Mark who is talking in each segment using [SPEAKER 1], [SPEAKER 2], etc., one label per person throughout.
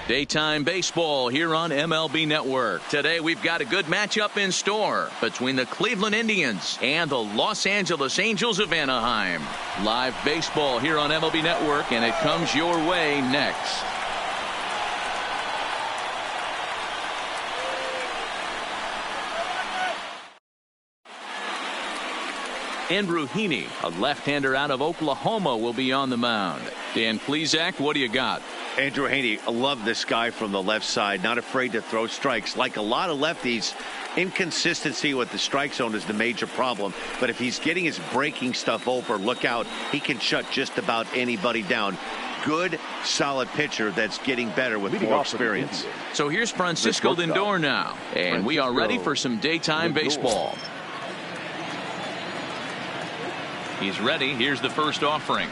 [SPEAKER 1] Daytime baseball here on MLB Network. Today we've got a good matchup in store between the Cleveland Indians and the Los Angeles Angels of Anaheim. Live baseball here on MLB Network, and it comes your way next. Andrew Heaney, a left-hander out of Oklahoma, will be on the mound. Dan Plesac, what do you got?
[SPEAKER 2] Andrew Heaney, I love this guy from the left side, not afraid to throw strikes. Like a lot of lefties, inconsistency with the strike zone is the major problem. But if he's getting his breaking stuff over, look out, he can shut just about anybody down. Good, solid pitcher that's getting better with more experience.
[SPEAKER 1] So here's Francisco Lindor now, and we are ready for some daytime baseball. He's ready. Here's the first offering.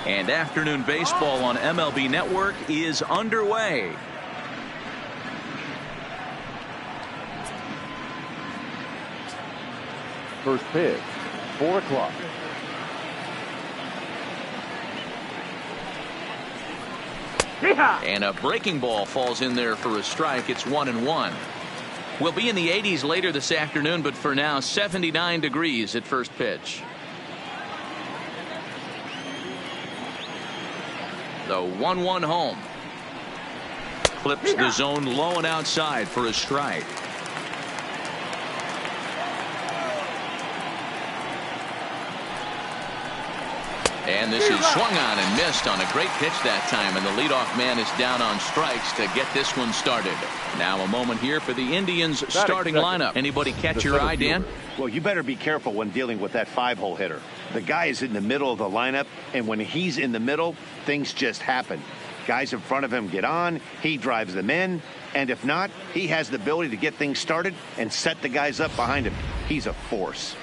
[SPEAKER 1] And afternoon baseball on MLB Network is underway.
[SPEAKER 3] First pitch, 4 o'clock.
[SPEAKER 1] And a breaking ball falls in there for a strike. It's 1-1. We'll be in the 80s later this afternoon, but for now 79 degrees at first pitch. The 1-1 home. Clips the zone low and outside for a strike. And this is swung on and missed on a great pitch that time, and the leadoff man is down on strikes to get this one started. Now a moment here for the Indians starting lineup. Anybody catch your eye, Dan?
[SPEAKER 2] Well, you better be careful when dealing with that 5-hole hitter. The guy is in the middle of the lineup, and when he's in the middle, things just happen. Guys in front of him get on, he drives them in, and if not, he has the ability to get things started and set the guys up behind him. He's a force.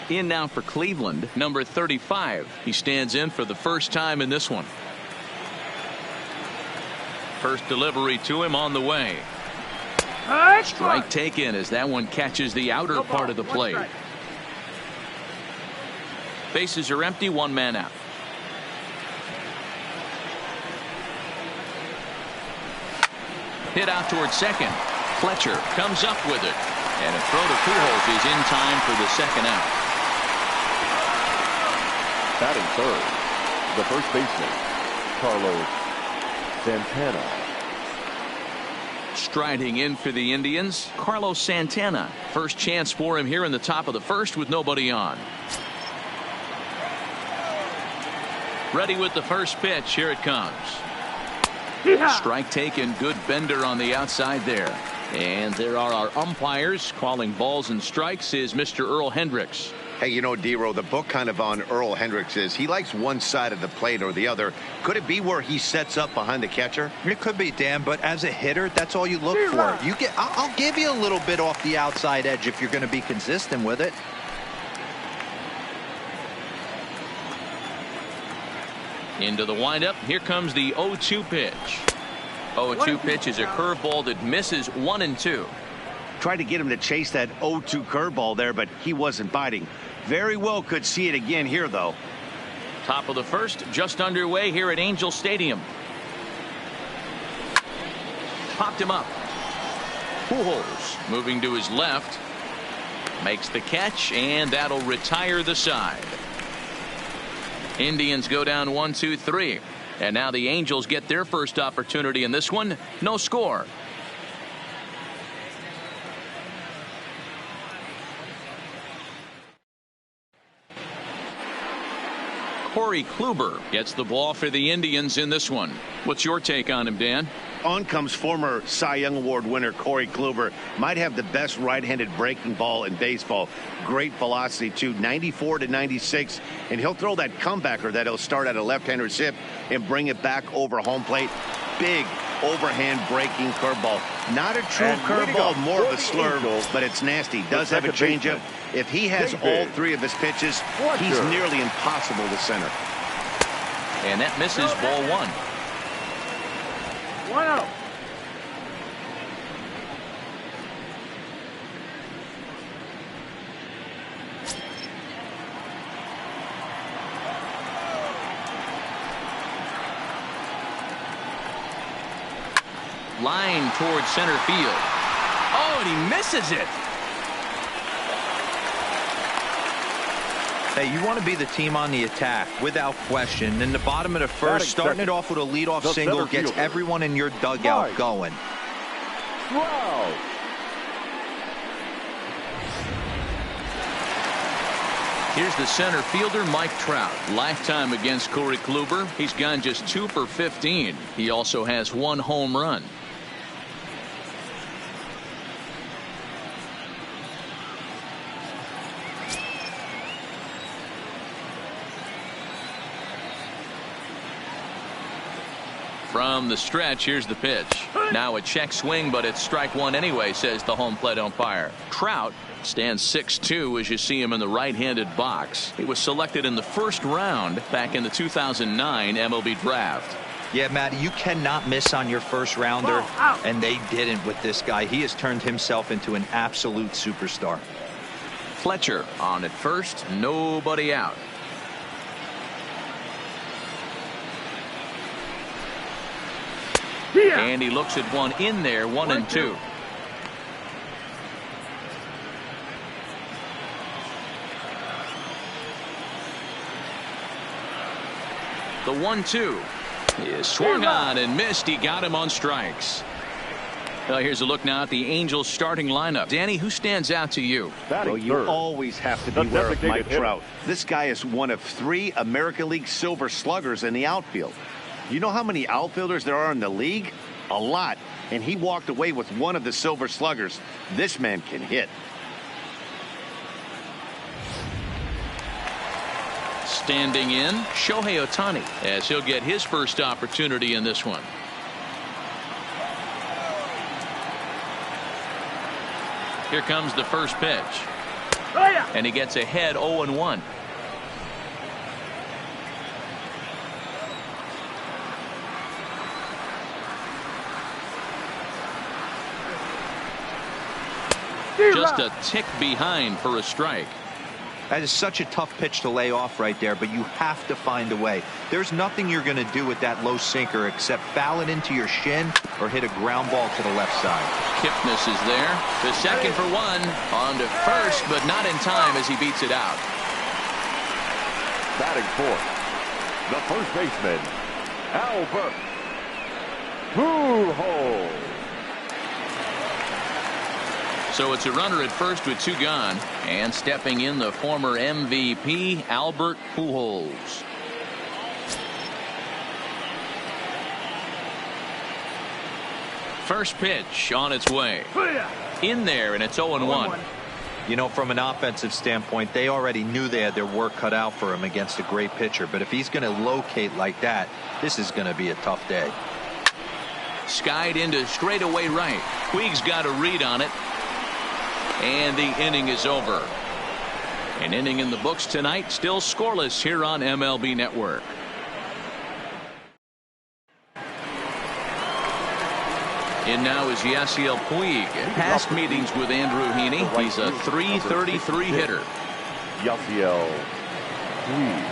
[SPEAKER 1] In now for Cleveland, number 35. He stands in for the first time in this one. First delivery to him on the way. Strike taken as that one catches the outer part of the plate. Bases are empty, one man out. Hit out towards second. Fletcher comes up with it. And a throw to Pujols is in time for the second out.
[SPEAKER 3] Batting third, the first baseman, Carlos Santana.
[SPEAKER 1] Striding in for the Indians, Carlos Santana. First chance for him here in the top of the first with nobody on. Ready with the first pitch. Here it comes. Strike taken. Good bender on the outside there. And there are our umpires calling balls and strikes is Mr. Earl Hendricks.
[SPEAKER 2] Hey, you know, D-Row, the book kind of on Earl Hendricks is he likes one side of the plate or the other. Could it be where he sets up behind the catcher?
[SPEAKER 4] It could be, Dan, but as a hitter, that's all you look for. I'll give you a little bit off the outside edge if you're going to be consistent with it.
[SPEAKER 1] Into the windup. Here comes the 0-2 pitch. 0-2 pitch is a curveball that misses 1-2.
[SPEAKER 2] Tried to get him to chase that 0-2 curveball there, but he wasn't biting. Very well could see it again here, though.
[SPEAKER 1] Top of the first, just underway here at Angel Stadium. Popped him up. Pujols moving to his left. Makes the catch, and that'll retire the side. Indians go down 1-2-3. And now the Angels get their first opportunity in this one. No score. Corey Kluber gets the ball for the Indians in this one. What's your take on him, Dan?
[SPEAKER 2] On comes former Cy Young Award winner Corey Kluber. Might have the best right-handed breaking ball in baseball. Great velocity, too. 94 to 96. And he'll throw that comebacker that he'll start at a left-hander's hip and bring it back over home plate. Big overhand breaking curveball. Not a true curveball, more of a slurve, but it's nasty. Does have a changeup. If he has all three of his pitches, he's nearly impossible to center.
[SPEAKER 1] And that misses ball one.
[SPEAKER 5] 1-0.
[SPEAKER 1] Line towards center field. Oh, and he misses it.
[SPEAKER 4] Hey, you want to be the team on the attack, without question. In the bottom of the first, starting it off with a leadoff single gets everyone in your dugout going.
[SPEAKER 3] Wow.
[SPEAKER 1] Here's the center fielder, Mike Trout. Lifetime against Corey Kluber. He's gone just 2 for 15. He also has 1 home run. From the stretch, here's the pitch. Now a check swing, but it's strike 1 anyway, says the home plate umpire. Trout stands 6'2" as you see him in the right-handed box. He was selected in the first round back in the 2009 MLB draft.
[SPEAKER 4] Yeah, Matty, you cannot miss on your first rounder, and they didn't with this guy. He has turned himself into an absolute superstar.
[SPEAKER 1] Fletcher on at first, nobody out. And he looks at one in there, 1-2. The 1-2 is swung on and missed. He got him on strikes. Well, here's a look now at the Angels starting lineup. Danny, who stands out to you?
[SPEAKER 2] Well, you always have to beware of Mike Trout. This guy is one of 3 American League Silver Sluggers in the outfield. You know how many outfielders there are in the league? A lot. And he walked away with one of the Silver Sluggers. This man can hit.
[SPEAKER 1] Standing in, Shohei Ohtani, as he'll get his first opportunity in this one. Here comes the first pitch. And he gets ahead 0-1. Just a tick behind for a strike.
[SPEAKER 4] That is such a tough pitch to lay off right there, but you have to find a way. There's nothing you're going to do with that low sinker except foul it into your shin or hit a ground ball to the left side.
[SPEAKER 1] Kipnis is there. The second for 1. On to first, but not in time as he beats it out.
[SPEAKER 3] Batting fourth, the first baseman, Albert Pujols.
[SPEAKER 1] So it's a runner at first with 2 gone, and stepping in the former MVP Albert Pujols. First pitch on its way. In there, and it's 0-1.
[SPEAKER 4] You know, from an offensive standpoint, they already knew they had their work cut out for him against a great pitcher. But if he's going to locate like that, this is going to be a tough day.
[SPEAKER 1] Skied into straightaway right. Puig's got a read on it. And the inning is over. An inning in the books tonight, still scoreless here on MLB Network. In now is Yasiel Puig. Past meetings with Andrew Heaney. He's a .333 hitter.
[SPEAKER 3] Yasiel Puig.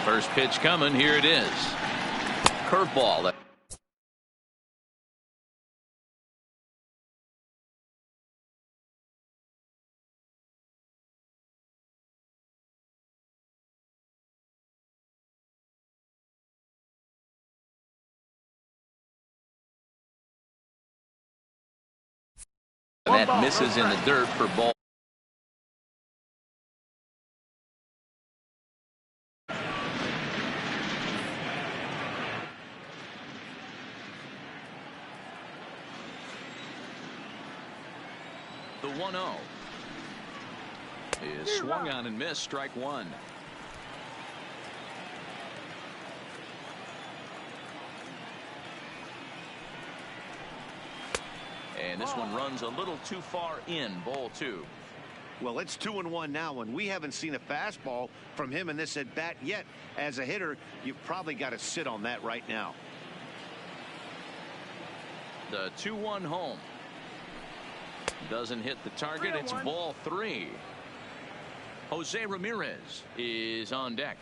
[SPEAKER 1] First pitch coming. Here it is. Curveball. That misses in the dirt for ball. The 1-0 is swung on and missed. Strike 1. And this one runs a little too far in. Ball 2.
[SPEAKER 2] Well, it's 2-1 now, and we haven't seen a fastball from him in this at bat yet. As a hitter, you've probably got to sit on that right now.
[SPEAKER 1] The 2-1 home. Doesn't hit the target. It's ball 3. Jose Ramirez is on deck.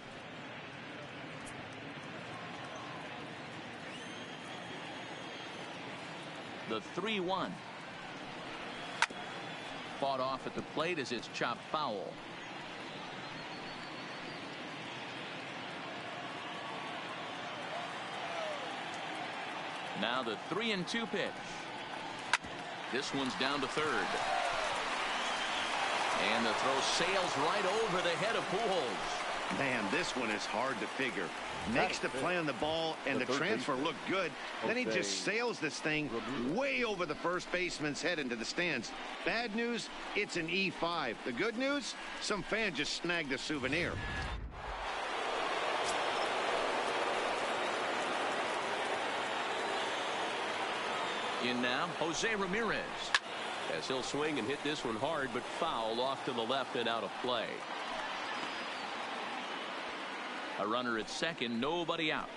[SPEAKER 1] The 3-1. Fought off at the plate as it's chopped foul. Now the 3-2 pitch. This one's down to third. And the throw sails right over the head of Pujols.
[SPEAKER 2] Man, this one is hard to figure. Makes the play on the ball, and the transfer looked good. Then he just sails this thing way over the first baseman's head into the stands. Bad news, it's an E5. The good news, some fan just snagged a souvenir.
[SPEAKER 1] In now, Jose Ramirez.
[SPEAKER 5] As he'll swing and hit this one hard, but foul off to the left and out of play. A runner at second, nobody out.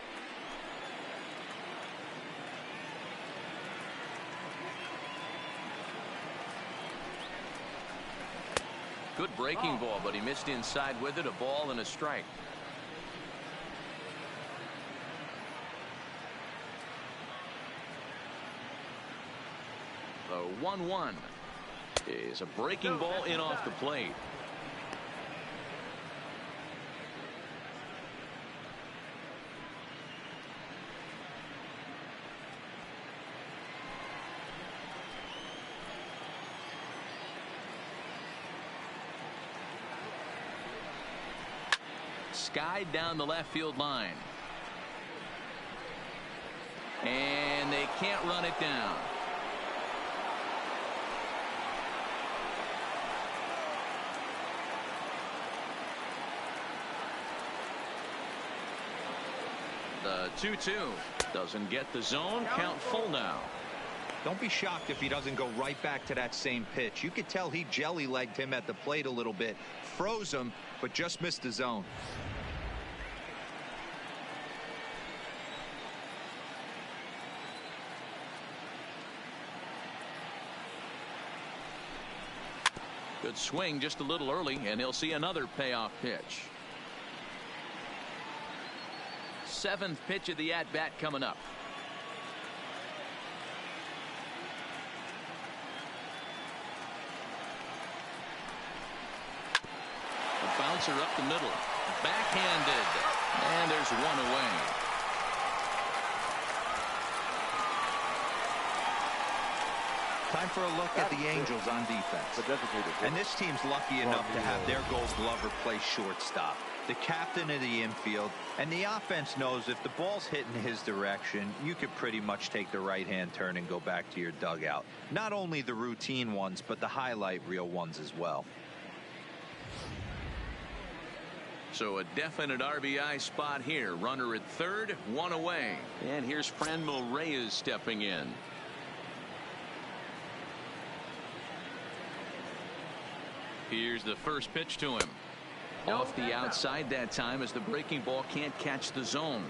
[SPEAKER 5] Good breaking ball, but he missed inside with it. A ball and a strike. The 1-1 is a breaking ball in off the plate. Skied down the left field line. And they can't run it down. The 2-2 doesn't get the zone. Count full now.
[SPEAKER 4] Don't be shocked if he doesn't go right back to that same pitch. You could tell he jelly-legged him at the plate a little bit, froze him, but just missed the zone.
[SPEAKER 1] Good swing just a little early, and he'll see another payoff pitch. Seventh pitch of the at-bat coming up. A bouncer up the middle. Backhanded. And there's one away.
[SPEAKER 4] Time for a look at the Angels on defense. And this team's lucky enough to have their Gold Glover play shortstop, the captain of the infield, and the offense knows if the ball's hitting his direction, you could pretty much take the right-hand turn and go back to your dugout. Not only the routine ones, but the highlight reel ones as well.
[SPEAKER 1] So a definite RBI spot here. Runner at third, one away. And here's Franmil Reyes stepping in. Here's the first pitch to him. Off the outside that time as the breaking ball can't catch the zone.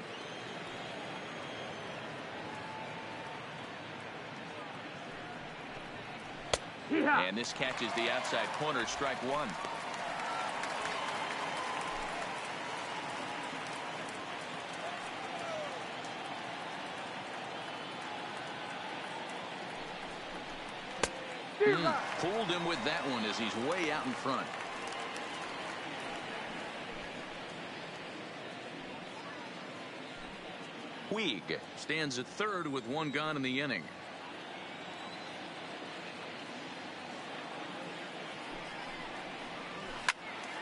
[SPEAKER 1] And this catches the outside corner. Strike one. Fooled him with that one as he's way out in front. Puig stands at third with one gone in the inning.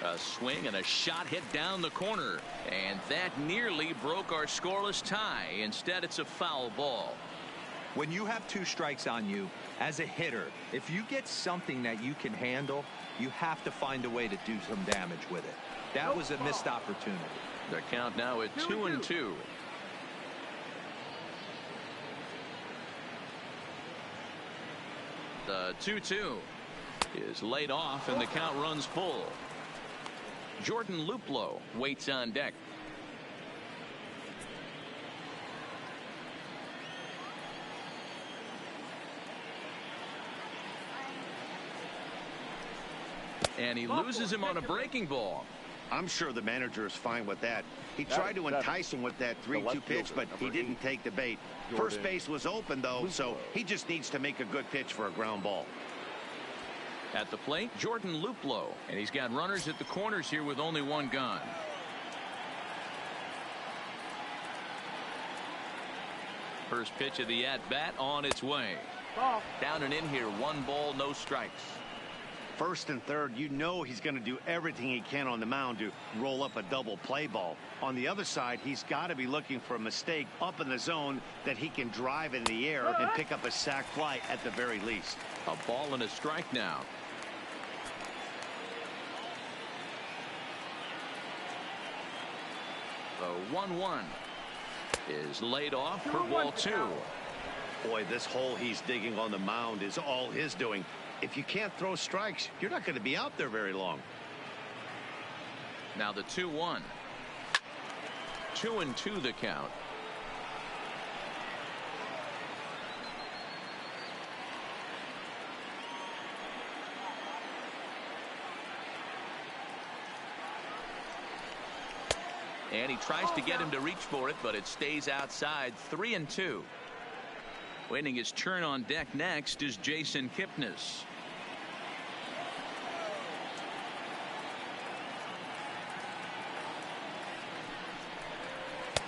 [SPEAKER 1] A swing and a shot hit down the corner, and that nearly broke our scoreless tie. Instead, it's a foul ball.
[SPEAKER 4] When you have two strikes on you, as a hitter, if you get something that you can handle, you have to find a way to do some damage with it. That was a missed opportunity.
[SPEAKER 1] The count now at 2-2. The 2-2 is laid off, and the count runs full. Jordan Luplow waits on deck. And he loses him on a breaking ball.
[SPEAKER 2] I'm sure the manager is fine with that. He tried to entice him with that 3-2 pitch, but he didn't take the bait. First base was open, though, so he just needs to make a good pitch for a ground ball.
[SPEAKER 1] At the plate, Jordan Luplow. And he's got runners at the corners here with only one gun. First pitch of the at-bat on its way. Down and in here, 1 ball, no strikes.
[SPEAKER 2] First and third, you know he's going to do everything he can on the mound to roll up a double play ball. On the other side, he's got to be looking for a mistake up in the zone that he can drive in the air and pick up a sac fly at the very least.
[SPEAKER 1] A ball and a strike now. The 1-1 is laid off for ball 2.
[SPEAKER 2] Boy, this hole he's digging on the mound is all his doing. If you can't throw strikes, you're not going to be out there very long.
[SPEAKER 1] Now the 2-1. 2-2 the count. And he tries to get him to reach for it, but it stays outside. 3-2. Waiting his turn on deck next is Jason Kipnis.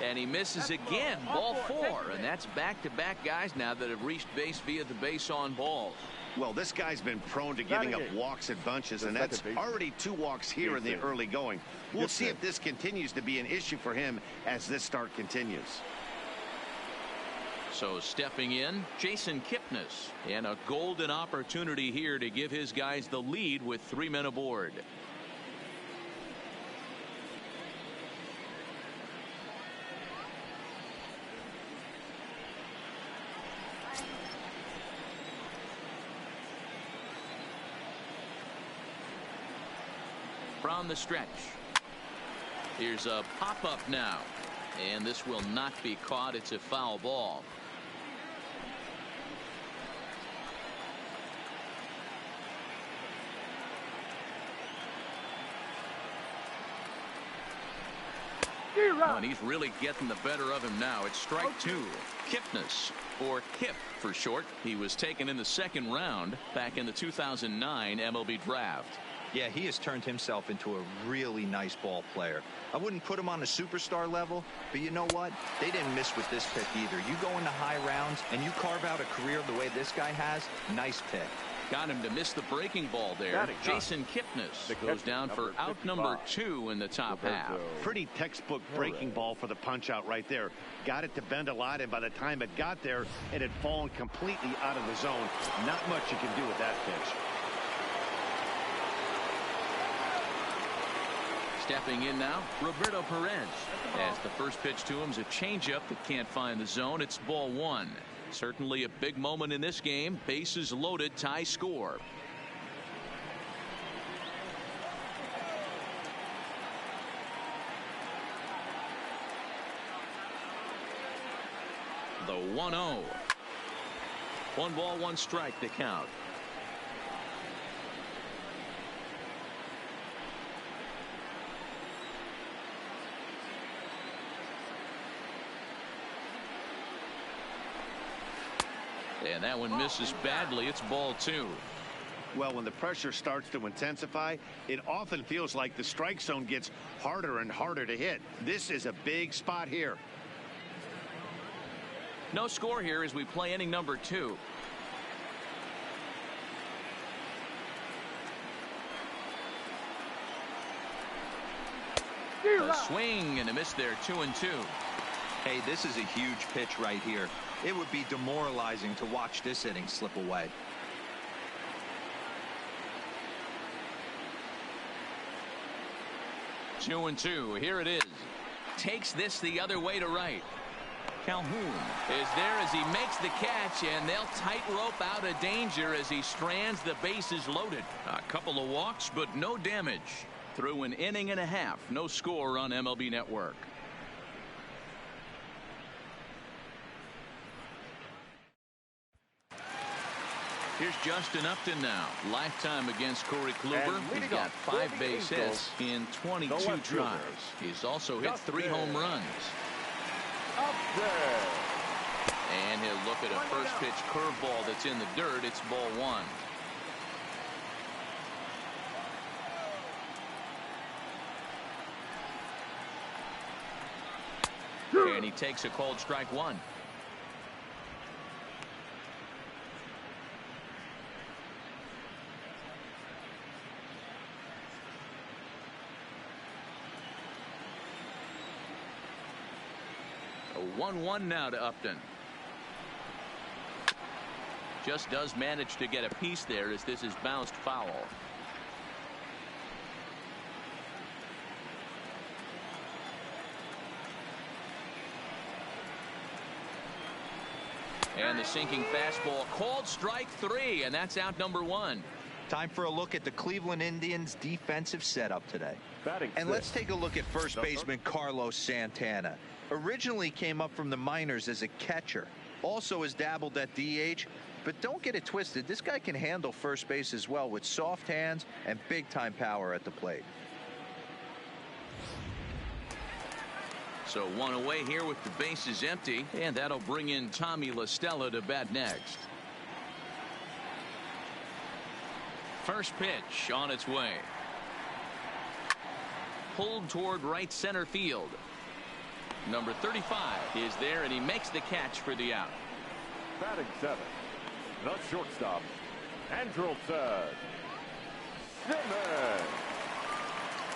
[SPEAKER 1] And he misses again. Ball 4. And that's back-to-back guys now that have reached base via the base on balls.
[SPEAKER 2] Well, this guy's been prone to giving up walks at bunches, and that's already 2 walks here in the early going. We'll see if this continues to be an issue for him as this start continues.
[SPEAKER 1] So stepping in, Jason Kipnis, and a golden opportunity here to give his guys the lead with 3 men aboard. From the stretch. Here's a pop-up now. And this will not be caught. It's a foul ball. And he's really getting the better of him now. It's strike 2. Kipnis, or Kip for short. He was taken in the 2nd round back in the 2009 MLB draft.
[SPEAKER 4] Yeah, he has turned himself into a really nice ball player. I wouldn't put him on a superstar level, but you know what? They didn't miss with this pick either. You go into high rounds and you carve out a career the way this guy has. Nice pick.
[SPEAKER 1] Got him to miss the breaking ball there. Jason Kipnis goes down for out number 2 in the top half.
[SPEAKER 2] Pretty textbook breaking ball for the punch out right there. Got it to bend a lot, and by the time it got there, it had fallen completely out of the zone. Not much you can do with that pitch.
[SPEAKER 1] Stepping in now, Roberto Perez. As the first pitch to him is a changeup that can't find the zone. It's ball 1. Certainly a big moment in this game. Bases loaded, tie score. The 1-0. 1 ball, 1 strike to count. And that one misses badly. It's ball 2.
[SPEAKER 2] Well, when the pressure starts to intensify, it often feels like the strike zone gets harder and harder to hit. This is a big spot here.
[SPEAKER 1] No score here as we play inning number 2. A swing and a miss there. 2-2.
[SPEAKER 4] Hey, this is a huge pitch right here. It would be demoralizing to watch this inning slip away.
[SPEAKER 1] Two and two. Here it is. Takes this the other way to right. Calhoun is there as he makes the catch, and they'll tightrope out of danger as he strands the bases loaded. A couple of walks, but no damage. Through an inning and a half. No score on MLB Network. Here's Justin Upton now. Lifetime against Corey Kluber. He's got 5 base hits in 22 tries. He's also hit 3 home runs. And he'll look at a first pitch curveball that's in the dirt. It's ball 1. And he takes a called strike 1. A 1-1 now to Upton. Just does manage to get a piece there as this is bounced foul. And the sinking fastball called strike 3, and that's out number 1.
[SPEAKER 4] Time for a look at the Cleveland Indians defensive setup today. And let's take a look at first baseman Carlos Santana. Originally came up from the minors as a catcher. Also has dabbled at DH. But don't get it twisted. This guy can handle first base as well with soft hands and big time power at the plate.
[SPEAKER 1] So 1 away here with the bases empty, and that'll bring in Tommy La Stella to bat next. First pitch on its way. Pulled toward right center field. Number 35 is there, and he makes the catch for the out.
[SPEAKER 3] Batting 7, the shortstop, Andrelton Simmons.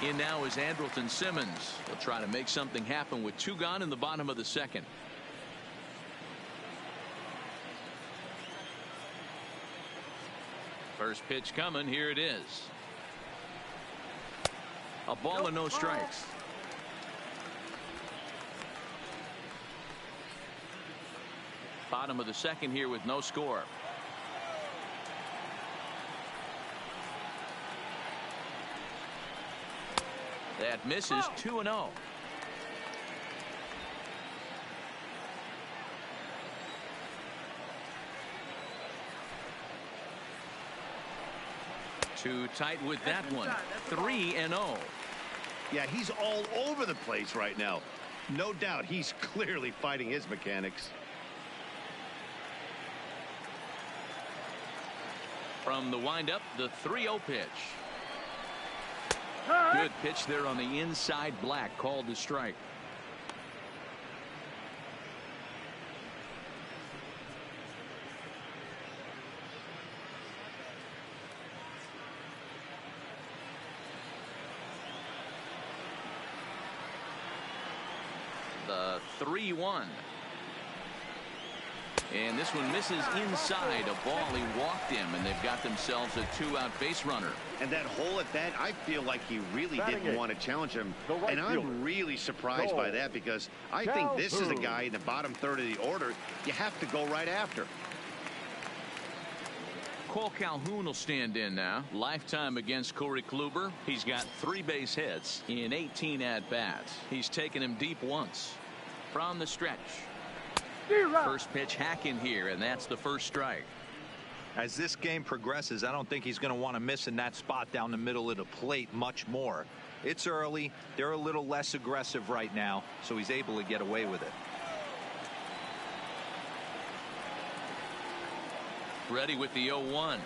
[SPEAKER 1] In now is Andrelton Simmons. He'll try to make something happen with 2 gone in the bottom of the 2nd. First pitch coming. Here it is. A ball and no strikes. Bottom of the 2nd here with no score. That misses. 2-0. Too tight with that one. 3-0.
[SPEAKER 2] Yeah, he's all over the place right now. No doubt he's clearly fighting his mechanics.
[SPEAKER 1] From the windup, the 3-0 pitch. Good pitch there on the inside black, called to strike. The 3-1. And this one misses inside. A ball he walked him, and they've got themselves a 2-out base runner.
[SPEAKER 2] And that hole at bat, I feel like he really didn't want to challenge him. And I'm really surprised by that, because I think this is a guy in the bottom 3rd of the order you have to go right after.
[SPEAKER 1] Cole Calhoun will stand in now. Lifetime against Corey Kluber. He's got 3 base hits in 18 at-bats. He's taken him deep once. From the stretch. First pitch hack in here, and that's the first strike.
[SPEAKER 4] As this game progresses, I don't think he's going to want to miss in that spot down the middle of the plate much more. It's early. They're a little less aggressive right now, so he's able to get away with it.
[SPEAKER 1] Ready with the 0-1.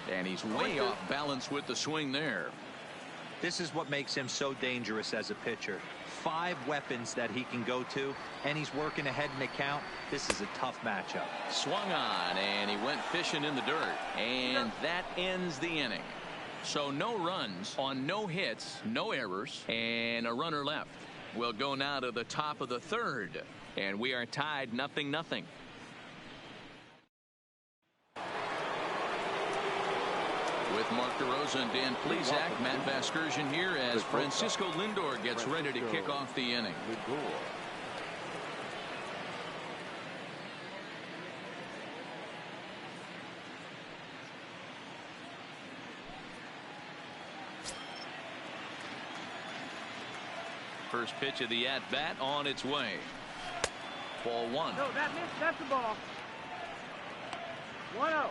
[SPEAKER 1] And he's way off balance with the swing there.
[SPEAKER 4] This is what makes him so dangerous as a pitcher. 5 weapons that he can go to, and he's working ahead in the count. This is a tough matchup.
[SPEAKER 1] Swung on, and he went fishing in the dirt. And that ends the inning. So no runs on no hits, no errors, and a runner left. We'll go now to the top of the 3rd, and we are tied 0-0. With Mark DeRosa and Dan Plesac, Matt Vasgersian here as Francisco Lindor gets ready to kick off the inning. First pitch of the at-bat on its way. Ball 1.
[SPEAKER 6] No, that's the ball. 1-0.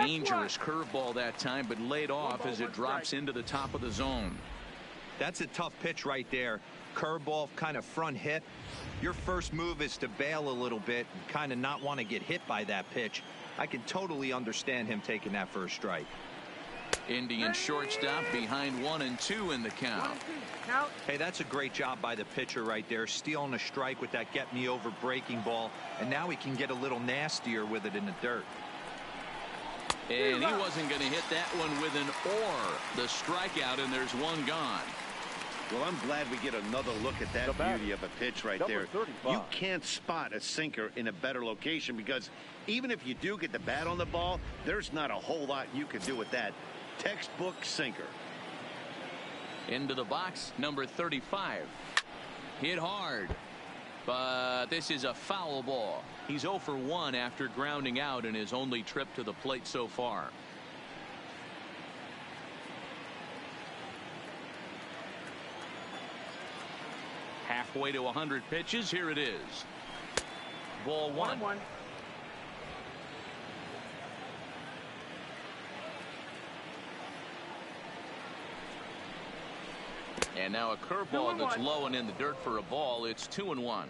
[SPEAKER 1] Dangerous curveball that time, but laid off as it drops into the top of the zone.
[SPEAKER 4] That's a tough pitch right there. Curveball, kind of front hip. Your first move is to bail a little bit and kind of not want to get hit by that pitch. I can totally understand him taking that for a strike.
[SPEAKER 1] Indian shortstop behind 1-2 in the count.
[SPEAKER 4] Hey, that's a great job by the pitcher right there, stealing a strike with that get me over breaking ball, and now he can get a little nastier with it in the dirt.
[SPEAKER 1] And he wasn't going to hit that one with an or. The strikeout, and there's one gone.
[SPEAKER 2] Well, I'm glad we get another look at that beauty of a pitch right there. You can't spot a sinker in a better location because even if you do get the bat on the ball, there's not a whole lot you can do with that. Textbook sinker.
[SPEAKER 1] Into the box, number 35. Hit hard. But this is a foul ball. He's 0 for 1 after grounding out in his only trip to the plate so far. Halfway to 100 pitches. Here it is. Ball 1. And now a curveball that's low and in the dirt for a ball. It's 2-1.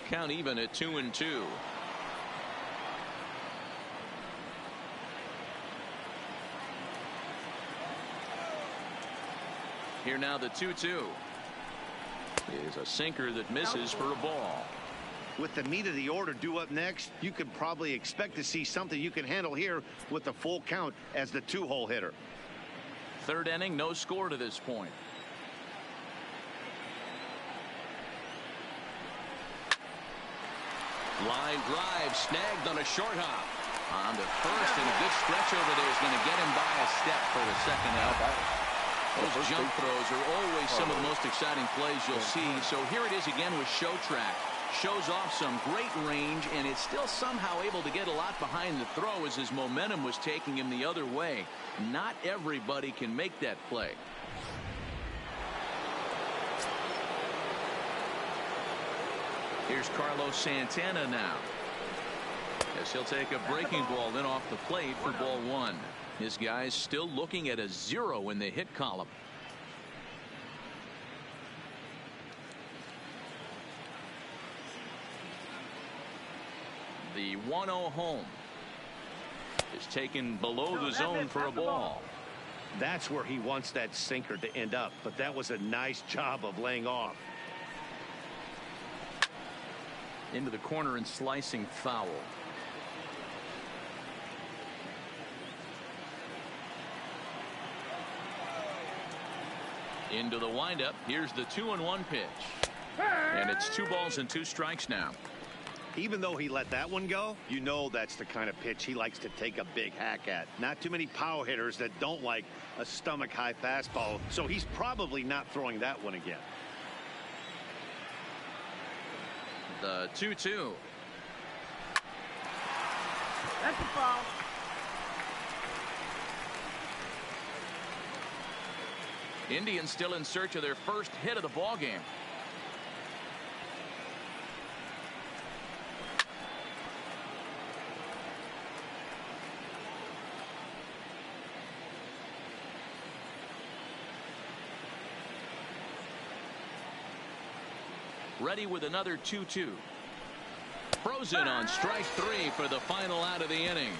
[SPEAKER 1] Count even at 2-2. Here now the 2-2 is a sinker that misses for a ball.
[SPEAKER 2] With the meat of the order due up next, you could probably expect to see something you can handle here with the full count as the 2-hole hitter.
[SPEAKER 1] Third inning, no score to this point. Line drive snagged on a short hop. On to first, and a good stretch over there is going to get him by a step for the second out. Those jump throws are always some of the most exciting plays you'll see. So here it is again with Show Track. Shows off some great range, and it's still somehow able to get a lot behind the throw as his momentum was taking him the other way. Not everybody can make that play. Here's Carlos Santana now, as he'll take a breaking ball in off the plate for ball 1. His guy's still looking at a 0 in the hit column. The 1-0 home is taken below the zone for a ball.
[SPEAKER 2] That's where he wants that sinker to end up, but that was a nice job of laying off.
[SPEAKER 1] Into the corner and slicing foul. Into the windup. Here's the 2-1 pitch. And it's 2 balls and 2 strikes now.
[SPEAKER 2] Even though he let that one go, you know that's the kind of pitch he likes to take a big hack at. Not too many power hitters that don't like a stomach high fastball, so he's probably not throwing that one again.
[SPEAKER 1] The 2-2.
[SPEAKER 6] That's a foul.
[SPEAKER 1] Indians still in search of their first hit of the ball game. Ready with another 2-2. Frozen on strike 3 for the final out of the inning.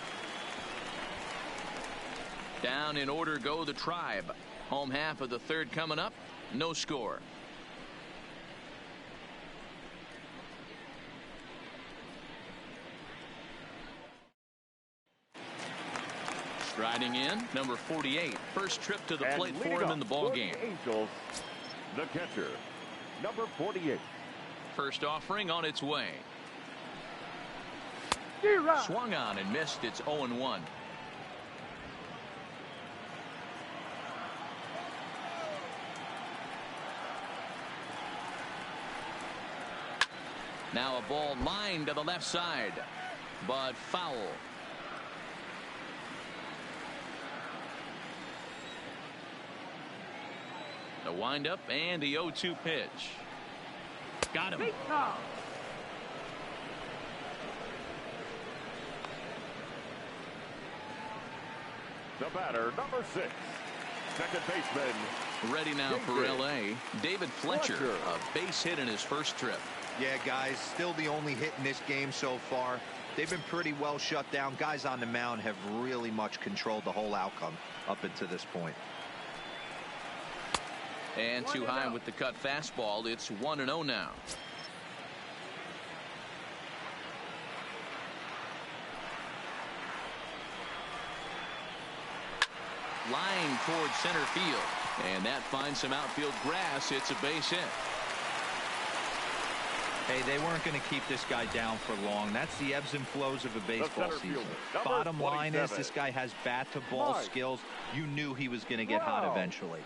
[SPEAKER 1] Down in order go the Tribe. Home half of the third coming up. No score. Striding in, number 48. First trip to the plate for him in the ball game.
[SPEAKER 3] Angels, the catcher, number 48.
[SPEAKER 1] First offering on its way. Swung on and missed. It's 0-1. Now a ball lined to the left side, but foul. The windup and the 0-2 pitch. Got him.
[SPEAKER 3] The batter, number 6, second baseman.
[SPEAKER 1] Ready now for L.A. David Fletcher, a base hit in his first trip.
[SPEAKER 4] Yeah, guys, still the only hit in this game so far. They've been pretty well shut down. Guys on the mound have really much controlled the whole outcome up until this point.
[SPEAKER 1] And too high with the cut fastball. It's 1-0 now. Line towards center field, and that finds some outfield grass. It's a base hit.
[SPEAKER 4] Hey, they weren't going to keep this guy down for long. That's the ebbs and flows of a baseball season. Bottom line is this guy has bat to ball skills. You knew he was going to get hot eventually.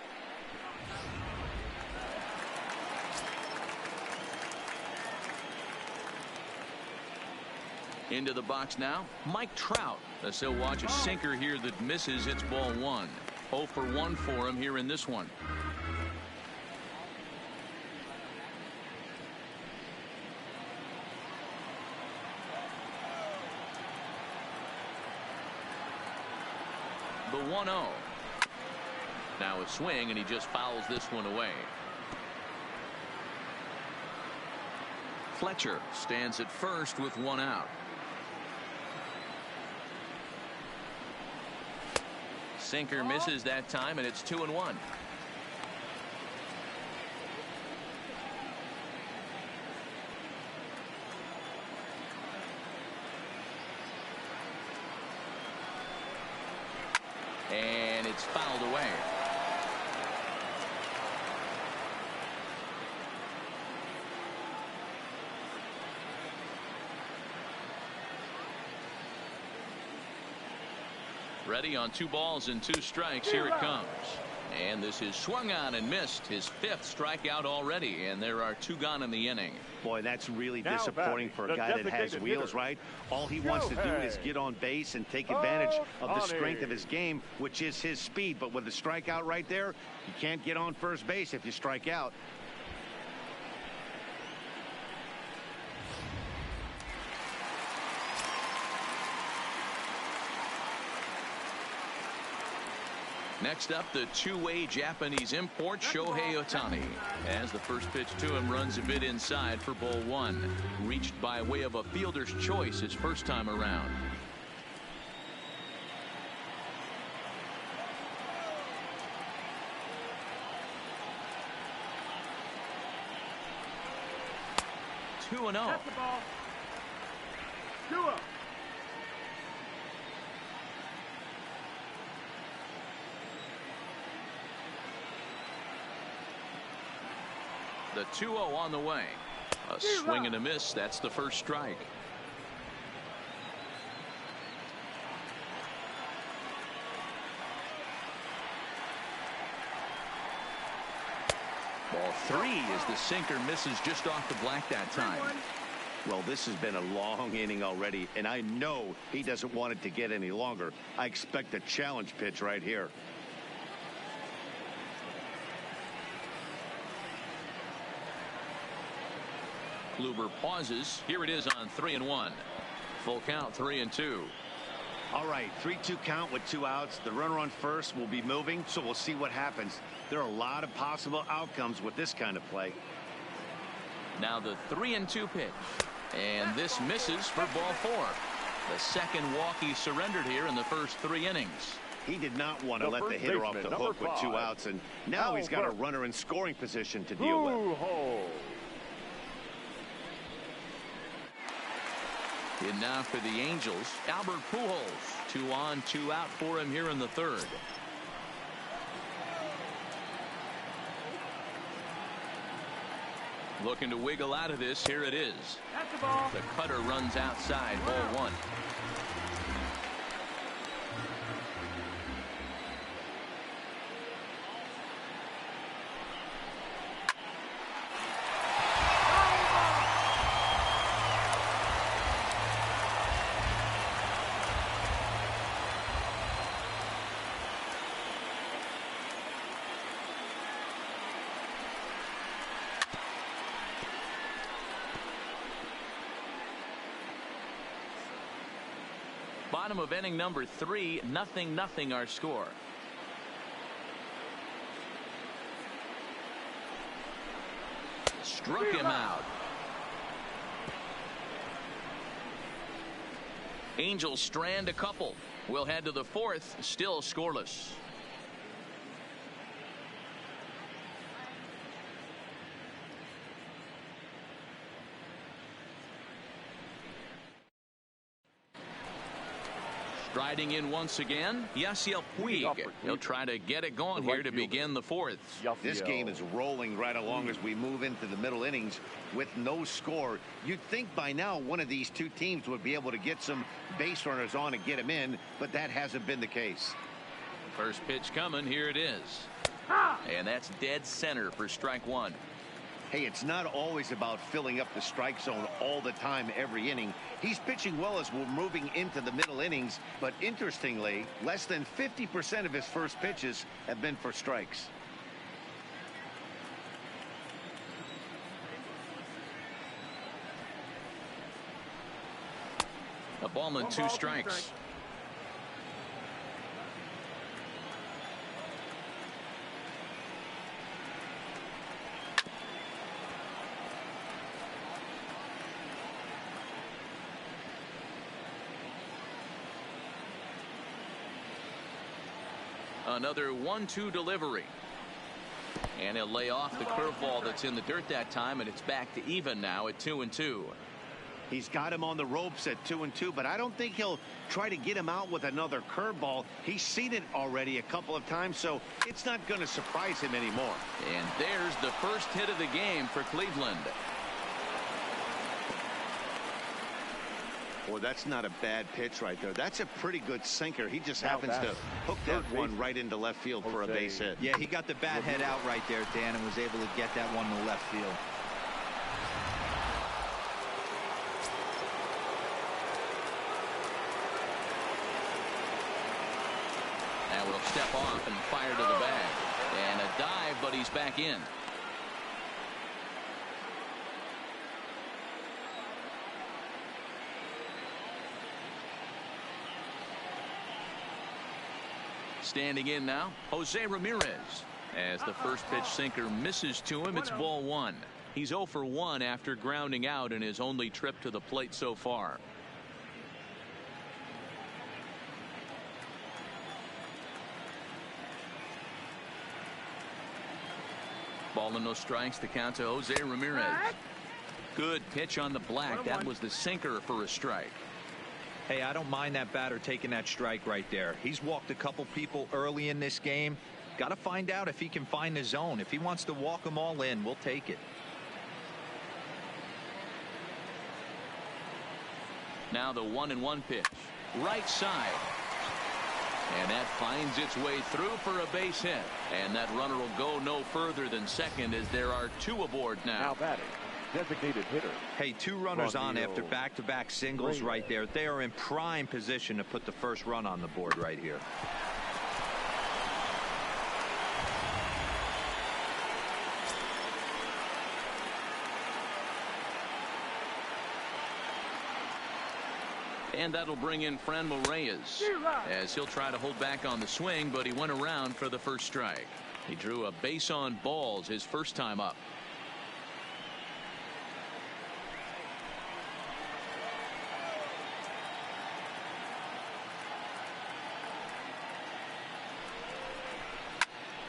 [SPEAKER 1] Into the box now, Mike Trout, as he'll watch a sinker here that misses. It's ball 1. 0 for 1 for him here in this one. The 1-0. Now a swing, and he just fouls this one away. Fletcher stands at first with 1 out. Sinker misses that time, and it's 2-1. And it's fouled away. Ready on 2 balls and 2 strikes. Here it comes. And this is swung on and missed. His 5th strikeout already, and there are 2 gone in the inning.
[SPEAKER 2] Boy, that's really disappointing for a guy that has wheels, right? All he wants to do is get on base and take advantage of the strength of his game, which is his speed. But with the strikeout right there, you can't get on first base if you strike out.
[SPEAKER 1] Next up, the two-way Japanese import Shohei Ohtani, as the first pitch to him runs a bit inside for ball 1. Reached by way of a fielder's choice his first time around. Two and 0.
[SPEAKER 6] That's the ball. 2-0.
[SPEAKER 1] The 2-0 on the way. A swing and a miss. That's the first strike. Ball 3 as the sinker misses just off the black that time.
[SPEAKER 2] Well, this has been a long inning already, and I know he doesn't want it to get any longer. I expect a challenge pitch right here.
[SPEAKER 1] Kluber pauses. Here it is on 3-1. Full count, 3-2.
[SPEAKER 2] All right, 3-2 count with 2 outs. The runner on first will be moving, so we'll see what happens. There are a lot of possible outcomes with this kind of play.
[SPEAKER 1] Now the 3-2 pitch, and this misses for ball 4. The second walk he surrendered here in the first 3 innings.
[SPEAKER 2] He did not want to let the hitter off the hook with 2 outs, and now he's got a runner in scoring position to deal with.
[SPEAKER 1] In now for the Angels, Albert Pujols. 2 on, 2 out for him here in the 3rd. Looking to wiggle out of this. Here it is.
[SPEAKER 6] That's the ball.
[SPEAKER 1] The cutter runs outside, ball 1. Bottom of inning number 3, 0-0 our score. Struck him out. Angels strand a couple. We'll head to the 4th, still scoreless. Striding in once again, Yasiel Puig. He'll try to get it going here to begin the 4th.
[SPEAKER 2] This game is rolling right along as we move into the middle innings with no score. You'd think by now one of these two teams would be able to get some base runners on and get them in, but that hasn't been the case.
[SPEAKER 1] First pitch coming, here it is. And that's dead center for strike 1.
[SPEAKER 2] Hey, it's not always about filling up the strike zone all the time every inning. He's pitching well as we're moving into the middle innings, but interestingly, less than 50% of his first pitches have been for strikes.
[SPEAKER 1] A ball and 2 strikes. Another 1-2 delivery. And he'll lay off the curveball that's in the dirt that time, and it's back to even now at 2-2.
[SPEAKER 2] He's got him on the ropes at 2-2, but I don't think he'll try to get him out with another curveball. He's seen it already a couple of times, so it's not going to surprise him anymore.
[SPEAKER 1] And there's the first hit of the game for Cleveland.
[SPEAKER 2] Boy, that's not a bad pitch right there. That's a pretty good sinker. He just happens to hook that one right into left field for a base hit.
[SPEAKER 4] Yeah, he got the bat head out right there, Dan, and was able to get that one to left field.
[SPEAKER 1] And will step off and fire to the bag. And a dive, but he's back in. Standing in now, Jose Ramirez. As the first pitch sinker misses to him, it's ball 1. He's 0 for 1 after grounding out in his only trip to the plate so far. Ball and no strikes, the count to Jose Ramirez. Good pitch on the black. That was the sinker for a strike.
[SPEAKER 4] Hey, I don't mind that batter taking that strike right there. He's walked a couple people early in this game. Got to find out if he can find the zone. If he wants to walk them all in, we'll take it.
[SPEAKER 1] Now the 1-1 pitch. Right side. And that finds its way through for a base hit. And that runner will go no further than second as there are 2 aboard now.
[SPEAKER 3] Now batting, designated hitter.
[SPEAKER 4] Hey, 2 runners on after back-to-back singles right there. They are in prime position to put the first run on the board right here.
[SPEAKER 1] And that'll bring in Franmil Reyes as he'll try to hold back on the swing, but he went around for the first strike. He drew a base on balls his first time up.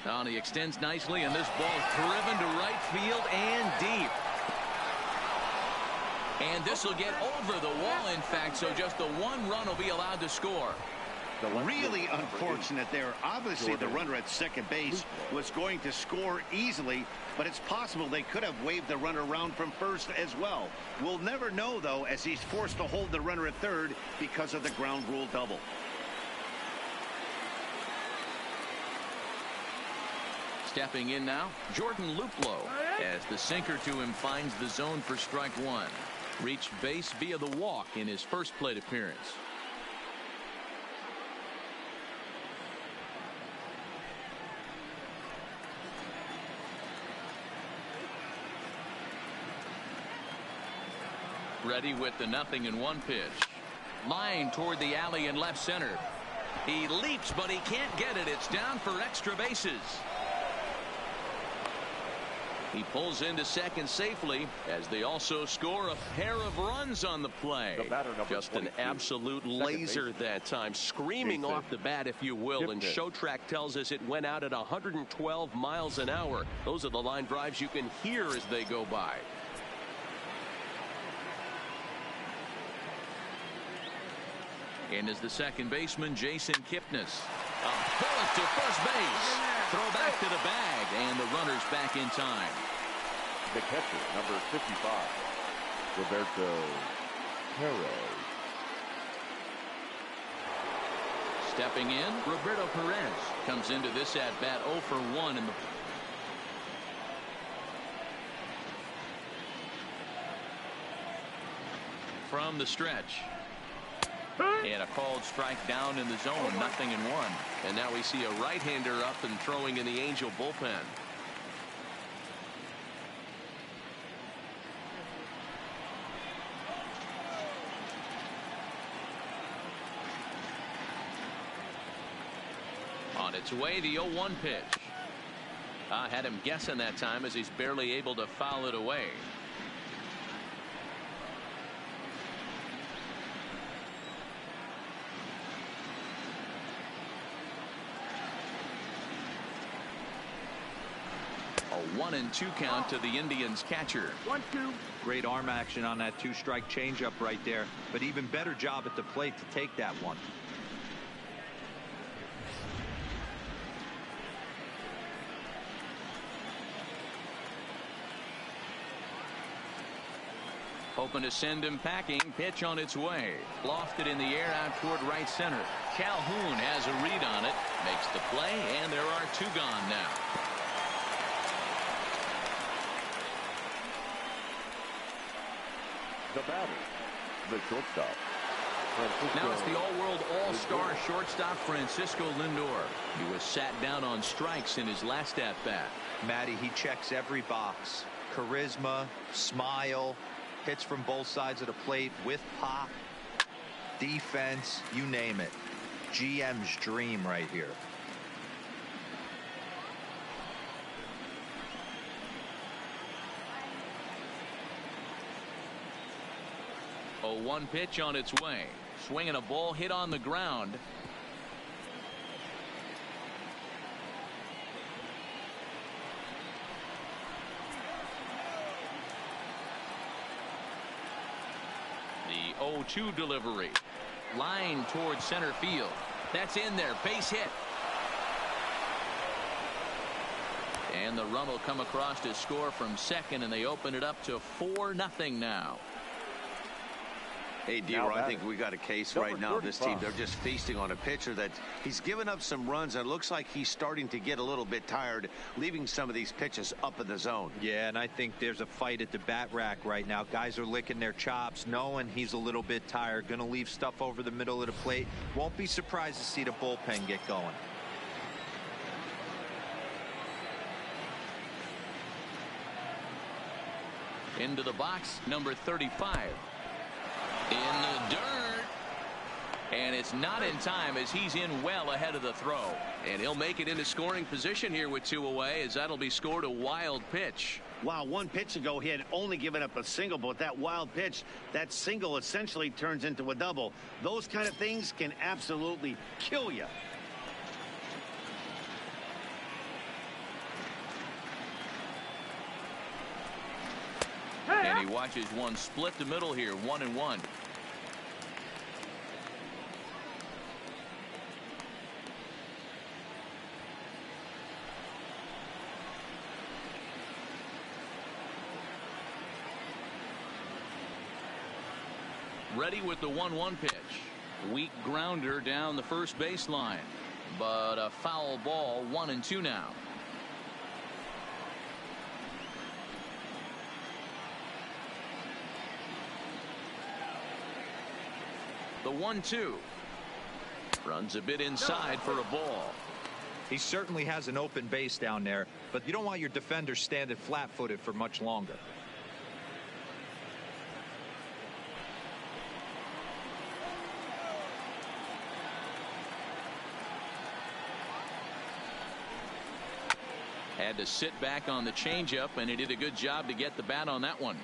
[SPEAKER 1] Oh, and he extends nicely, and this ball is driven to right field and deep. And this will get over the wall, in fact, so just the 1 run will be allowed to score.
[SPEAKER 2] Really unfortunate there. Obviously, the runner at second base was going to score easily, but it's possible they could have waved the runner around from first as well. We'll never know, though, as he's forced to hold the runner at third because of the ground rule double.
[SPEAKER 1] Stepping in now, Jordan Luplow, as the sinker to him finds the zone for strike 1. Reached base via the walk in his first plate appearance. Ready with the 0-1 pitch. Line toward the alley in left center. He leaps, but he can't get it. It's down for extra bases. He pulls into second safely as they also score a pair of runs on the play.
[SPEAKER 5] Just an absolute laser that time, screaming off the bat, if you will. And Show Track tells us it went out at 112 miles an hour. Those are the line drives you can hear as they go by.
[SPEAKER 1] In is the second baseman, Jason Kipnis. A bullet to first base. Throw back to the bag, and the runner's back in time.
[SPEAKER 3] The catcher, number 55, Roberto Perez.
[SPEAKER 1] Stepping in, Roberto Perez comes into this at-bat 0 for 1 in the... From the stretch. And a called strike down in the zone, 0-1. And now we see a right-hander up and throwing in the Angel bullpen. On its way, the 0-1 pitch. I had him guessing that time as he's barely able to foul it away. A 1-2 count to the Indians catcher.
[SPEAKER 6] 1-2.
[SPEAKER 4] Great arm action on that two-strike changeup right there, but even better job at the plate to take that one.
[SPEAKER 1] Hoping to send him packing. Pitch on its way. Lofted in the air out toward right center. Calhoun has a read on it. Makes the play, and there are 2 gone now.
[SPEAKER 3] The batter, the shortstop.
[SPEAKER 1] Now it's the all-world all-star shortstop Francisco Lindor. He was sat down on strikes in his last at-bat.
[SPEAKER 4] Matty, he checks every box. Charisma, smile, hits from both sides of the plate with pop, defense, you name it. GM's dream right here.
[SPEAKER 1] A 1 pitch on its way. Swinging a ball hit on the ground. The 0-2 delivery. Line towards center field. That's in there. Base hit. And the run will come across to score from second, and they open it up to 4-0 now.
[SPEAKER 2] Hey, D-Roy, I think we got a case right now. This team, they're just feasting on a pitcher that he's given up some runs, and it looks like he's starting to get a little bit tired, leaving some of these pitches up in the zone.
[SPEAKER 4] Yeah, and I think there's a fight at the bat rack right now. Guys are licking their chops, knowing he's a little bit tired, going to leave stuff over the middle of the plate. Won't be surprised to see the bullpen get going.
[SPEAKER 1] Into the box, number 35. In the dirt. And it's not in time as he's in well ahead of the throw. And he'll make it into scoring position here with 2 away, as that'll be scored a wild pitch.
[SPEAKER 2] Wow, 1 pitch ago he had only given up a single, but that wild pitch, that single essentially turns into a double. Those kind of things can absolutely kill you.
[SPEAKER 1] And he watches one split the middle here, 1-1. Ready with the 1-1 pitch. Weak grounder down the first baseline, but a foul ball. 1-2 now. The 1-2 runs a bit inside for a ball.
[SPEAKER 4] He certainly has an open base down there, but you don't want your defender standing flat-footed for much longer.
[SPEAKER 1] Had to sit back on the changeup, and he did a good job to get the bat on that one.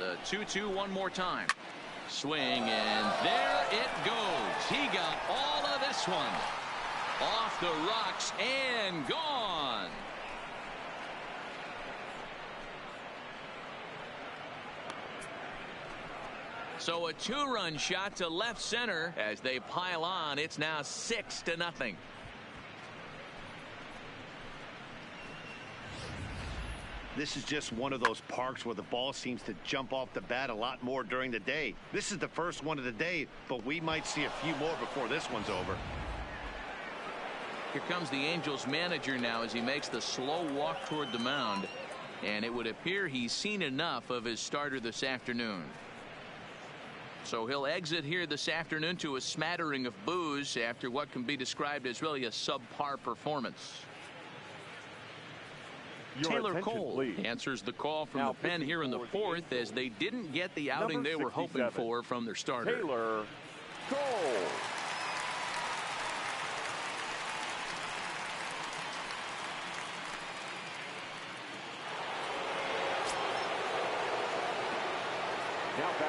[SPEAKER 1] The 2-2 one more time. Swing, and there it goes. He got all of this one. Off the rocks and gone. So a 2-run shot to left center as they pile on. It's now 6-0.
[SPEAKER 2] This is just one of those parks where the ball seems to jump off the bat a lot more during the day. This is the first one of the day, but we might see a few more before this one's over.
[SPEAKER 1] Here comes the Angels manager now as he makes the slow walk toward the mound. And it would appear he's seen enough of his starter this afternoon. So he'll exit here this afternoon to a smattering of boos after what can be described as really a subpar performance. Taylor Cole answers the call from the pen here in the fourth as they didn't get the outing they were hoping for from their starter.
[SPEAKER 3] Taylor Cole.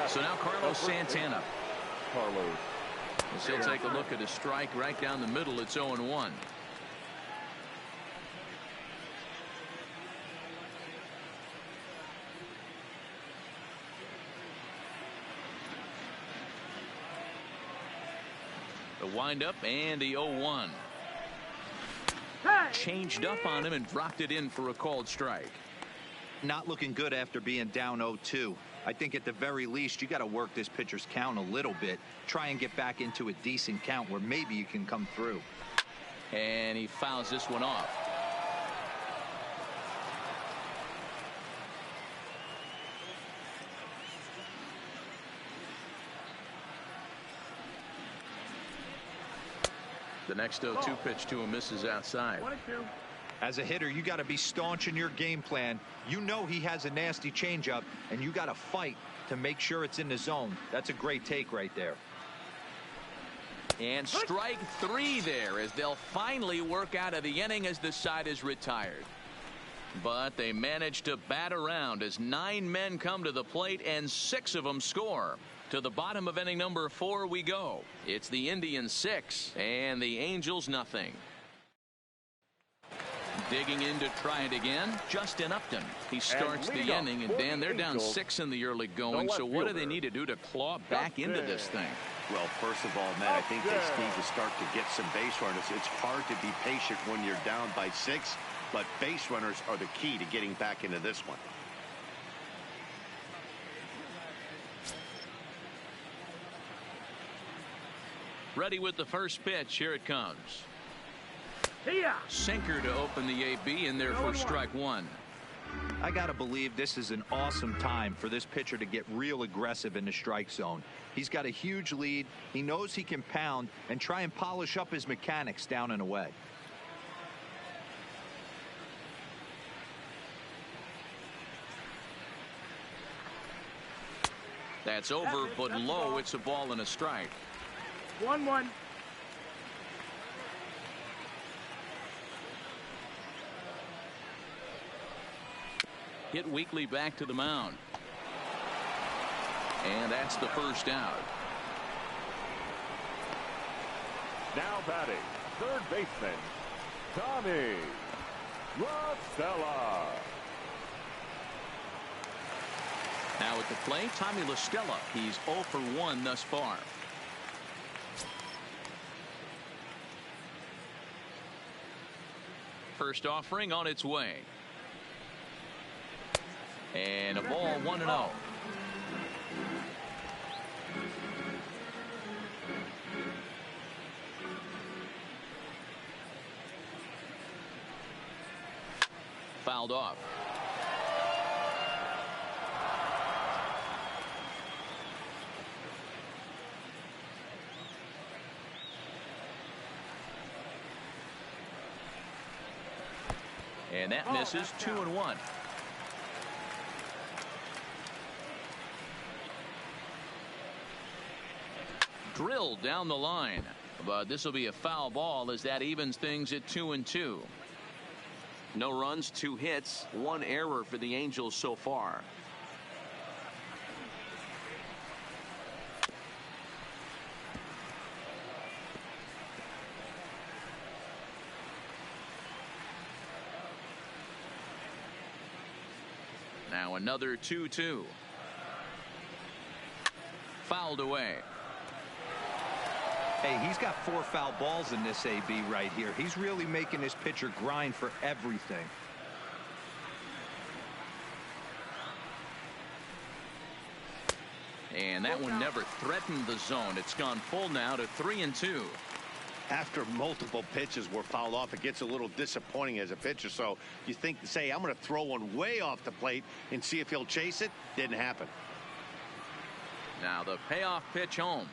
[SPEAKER 1] So now Carlos Santana.
[SPEAKER 3] Carlos.
[SPEAKER 1] As he'll take a look at a strike right down the middle. It's 0-1. The windup and the 0-1. Changed up on him and dropped it in for a called strike.
[SPEAKER 4] Not looking good after being down 0-2. I think at the very least you got to work this pitcher's count a little bit. Try and get back into a decent count where maybe you can come through.
[SPEAKER 1] And he fouls this one off. The next 0-2 pitch to him misses outside.
[SPEAKER 6] 1-2.
[SPEAKER 4] As a hitter, you got to be staunch in your game plan. You know he has a nasty changeup, and you got to fight to make sure it's in the zone. That's a great take right there.
[SPEAKER 1] And strike 3 there as they'll finally work out of the inning as the side is retired. But they manage to bat around as 9 men come to the plate and 6 of them score. To the bottom of inning number 4 we go. It's the Indians 6 and the Angels nothing. Digging in to try it again, Justin Upton. He starts the inning, and Dan, they're down 6 in the early going. So what do they need to do to claw back into this thing?
[SPEAKER 2] Well, first of all, Matt, I think they need to start to get some base runners. It's hard to be patient when you're down by 6, but base runners are the key to getting back into this one.
[SPEAKER 1] Ready with the first pitch. Here it comes.
[SPEAKER 6] Here.
[SPEAKER 1] Sinker to open the AB in there for strike 1.
[SPEAKER 4] I got to believe this is an awesome time for this pitcher to get real aggressive in the strike zone. He's got a huge lead. He knows he can pound and try and polish up his mechanics down and away.
[SPEAKER 1] That's over, but low. It's a ball and a strike.
[SPEAKER 6] 1-1.
[SPEAKER 1] Hit weakly back to the mound. And that's the first out.
[SPEAKER 3] Now batting, third baseman, Tommy LaStella.
[SPEAKER 1] Now at the plate, Tommy LaStella. He's 0 for 1 thus far. First offering on its way. And a ball 1-0. Fouled off. And that misses. 2-1. Drilled down the line. But this will be a foul ball as that evens things at 2-2. No runs, 2 hits, 1 error for the Angels so far. Now another 2-2. Fouled away.
[SPEAKER 4] Hey, he's got 4 foul balls in this AB right here. He's really making his pitcher grind for everything.
[SPEAKER 1] And that one never threatened the zone. It's gone full now to 3-2.
[SPEAKER 2] After multiple pitches were fouled off, it gets a little disappointing as a pitcher. So you think, say, I'm going to throw one way off the plate and see if he'll chase it. Didn't happen.
[SPEAKER 1] Now the payoff pitch home.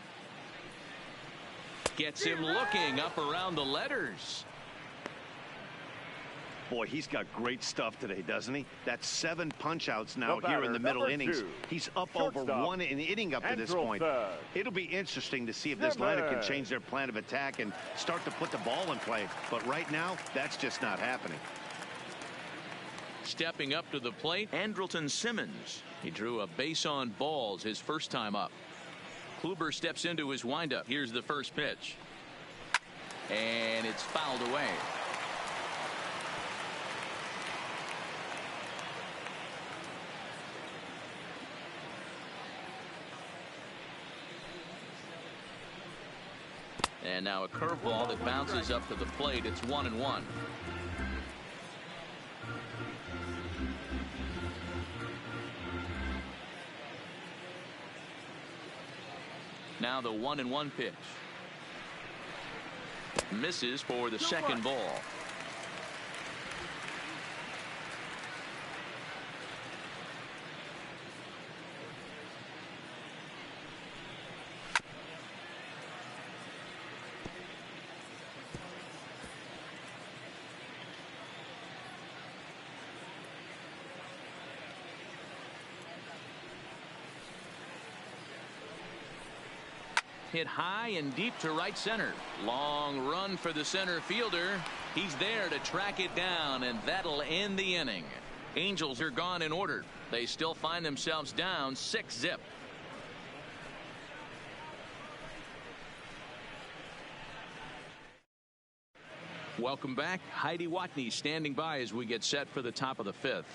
[SPEAKER 1] Gets him looking up around the letters.
[SPEAKER 2] Boy, he's got great stuff today, doesn't he? That's 7 punch-outs now here in the middle innings. He's up over 1 inning up to this point. It'll be interesting to see if this lineup can change their plan of attack and start to put the ball in play. But right now, that's just not happening.
[SPEAKER 1] Stepping up to the plate, Andrelton Simmons. He drew a base on balls his first time up. Kluber steps into his windup. Here's the first pitch. And it's fouled away. And now a curveball that bounces up to the plate. It's 1-1. Now the 1-1 pitch. Misses for the second ball. Hit high and deep to right center. Long run for the center fielder. He's there to track it down, and that'll end the inning. Angels are gone in order. They still find themselves down 6-0. Welcome back. Heidi Watney standing by as we get set for the top of the 5th.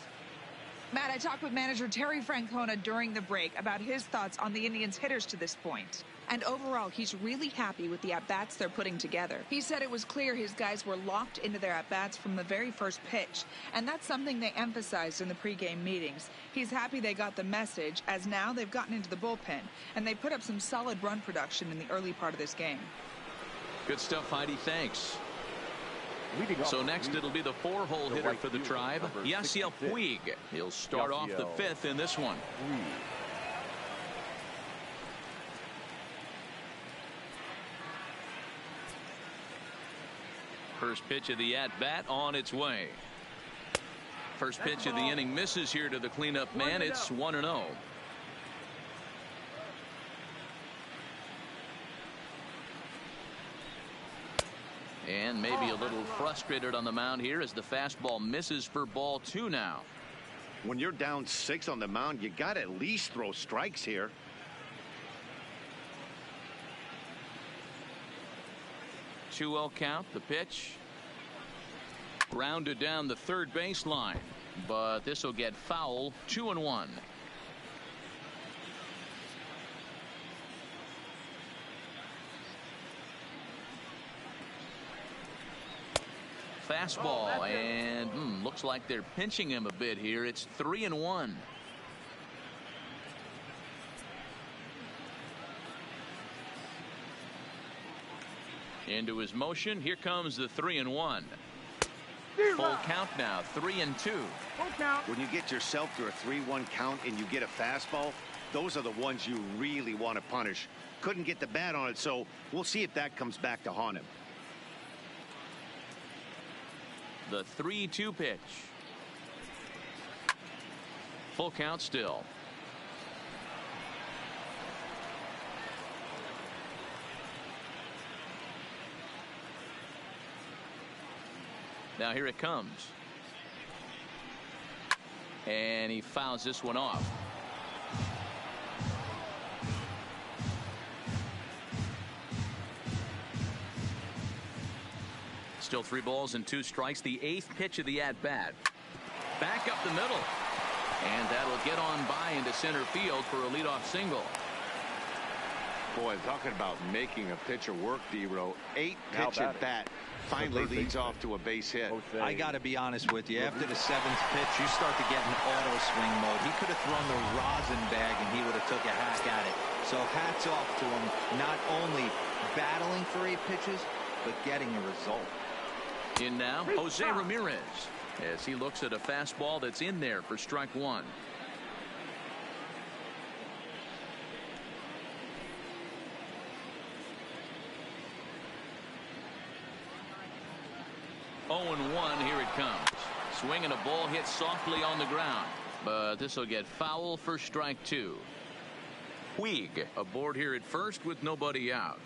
[SPEAKER 7] Matt, I talked with manager Terry Francona during the break about his thoughts on the Indians' hitters to this point. And overall, he's really happy with the at-bats they're putting together. He said it was clear his guys were locked into their at-bats from the very first pitch. And that's something they emphasized in the pregame meetings. He's happy they got the message, as now they've gotten into the bullpen. And they put up some solid run production in the early part of this game.
[SPEAKER 1] Good stuff, Heidi. Thanks. So next it'll be the 4-hole hitter for the Tribe, Yasiel Puig. He'll start off the 5th in this one. First pitch of the at-bat on its way. First pitch of the inning misses here to the cleanup man. It's 1-0. And maybe a little frustrated on the mound here as the fastball misses for ball 2 now.
[SPEAKER 2] When you're down 6 on the mound, you got to at least throw strikes here.
[SPEAKER 1] Two-0 count. The pitch. Grounded down the third baseline. But this will get foul. 2-1. Fastball, and looks like they're pinching him a bit here. It's 3-1. Into his motion. Here comes the 3-1. Full count now. 3-2.
[SPEAKER 6] Full count.
[SPEAKER 2] When you get yourself to a 3-1 count and you get a fastball, those are the ones you really want to punish. Couldn't get the bat on it, so we'll see if that comes back to haunt him.
[SPEAKER 1] The 3-2 pitch. Full count still. Now here it comes. And he fouls this one off. Still 3 balls and 2 strikes. The 8th pitch of the at-bat. Back up the middle. And that'll get on by into center field for a leadoff single.
[SPEAKER 2] Boy, talking about making a pitcher work, D-Row. 8 pitch at bat. Finally leads off to a base hit.
[SPEAKER 4] I got to be honest with you. After the 7th pitch, you start to get in auto swing mode. He could have thrown the rosin bag and he would have took a hack at it. So hats off to him, not only battling for 8 pitches, but getting a result.
[SPEAKER 1] In now, Jose Ramirez, as he looks at a fastball that's in there for strike 1. Oh-1, here it comes. Swinging a ball hit softly on the ground, but this will get foul for strike 2. Puig aboard here at first with nobody out.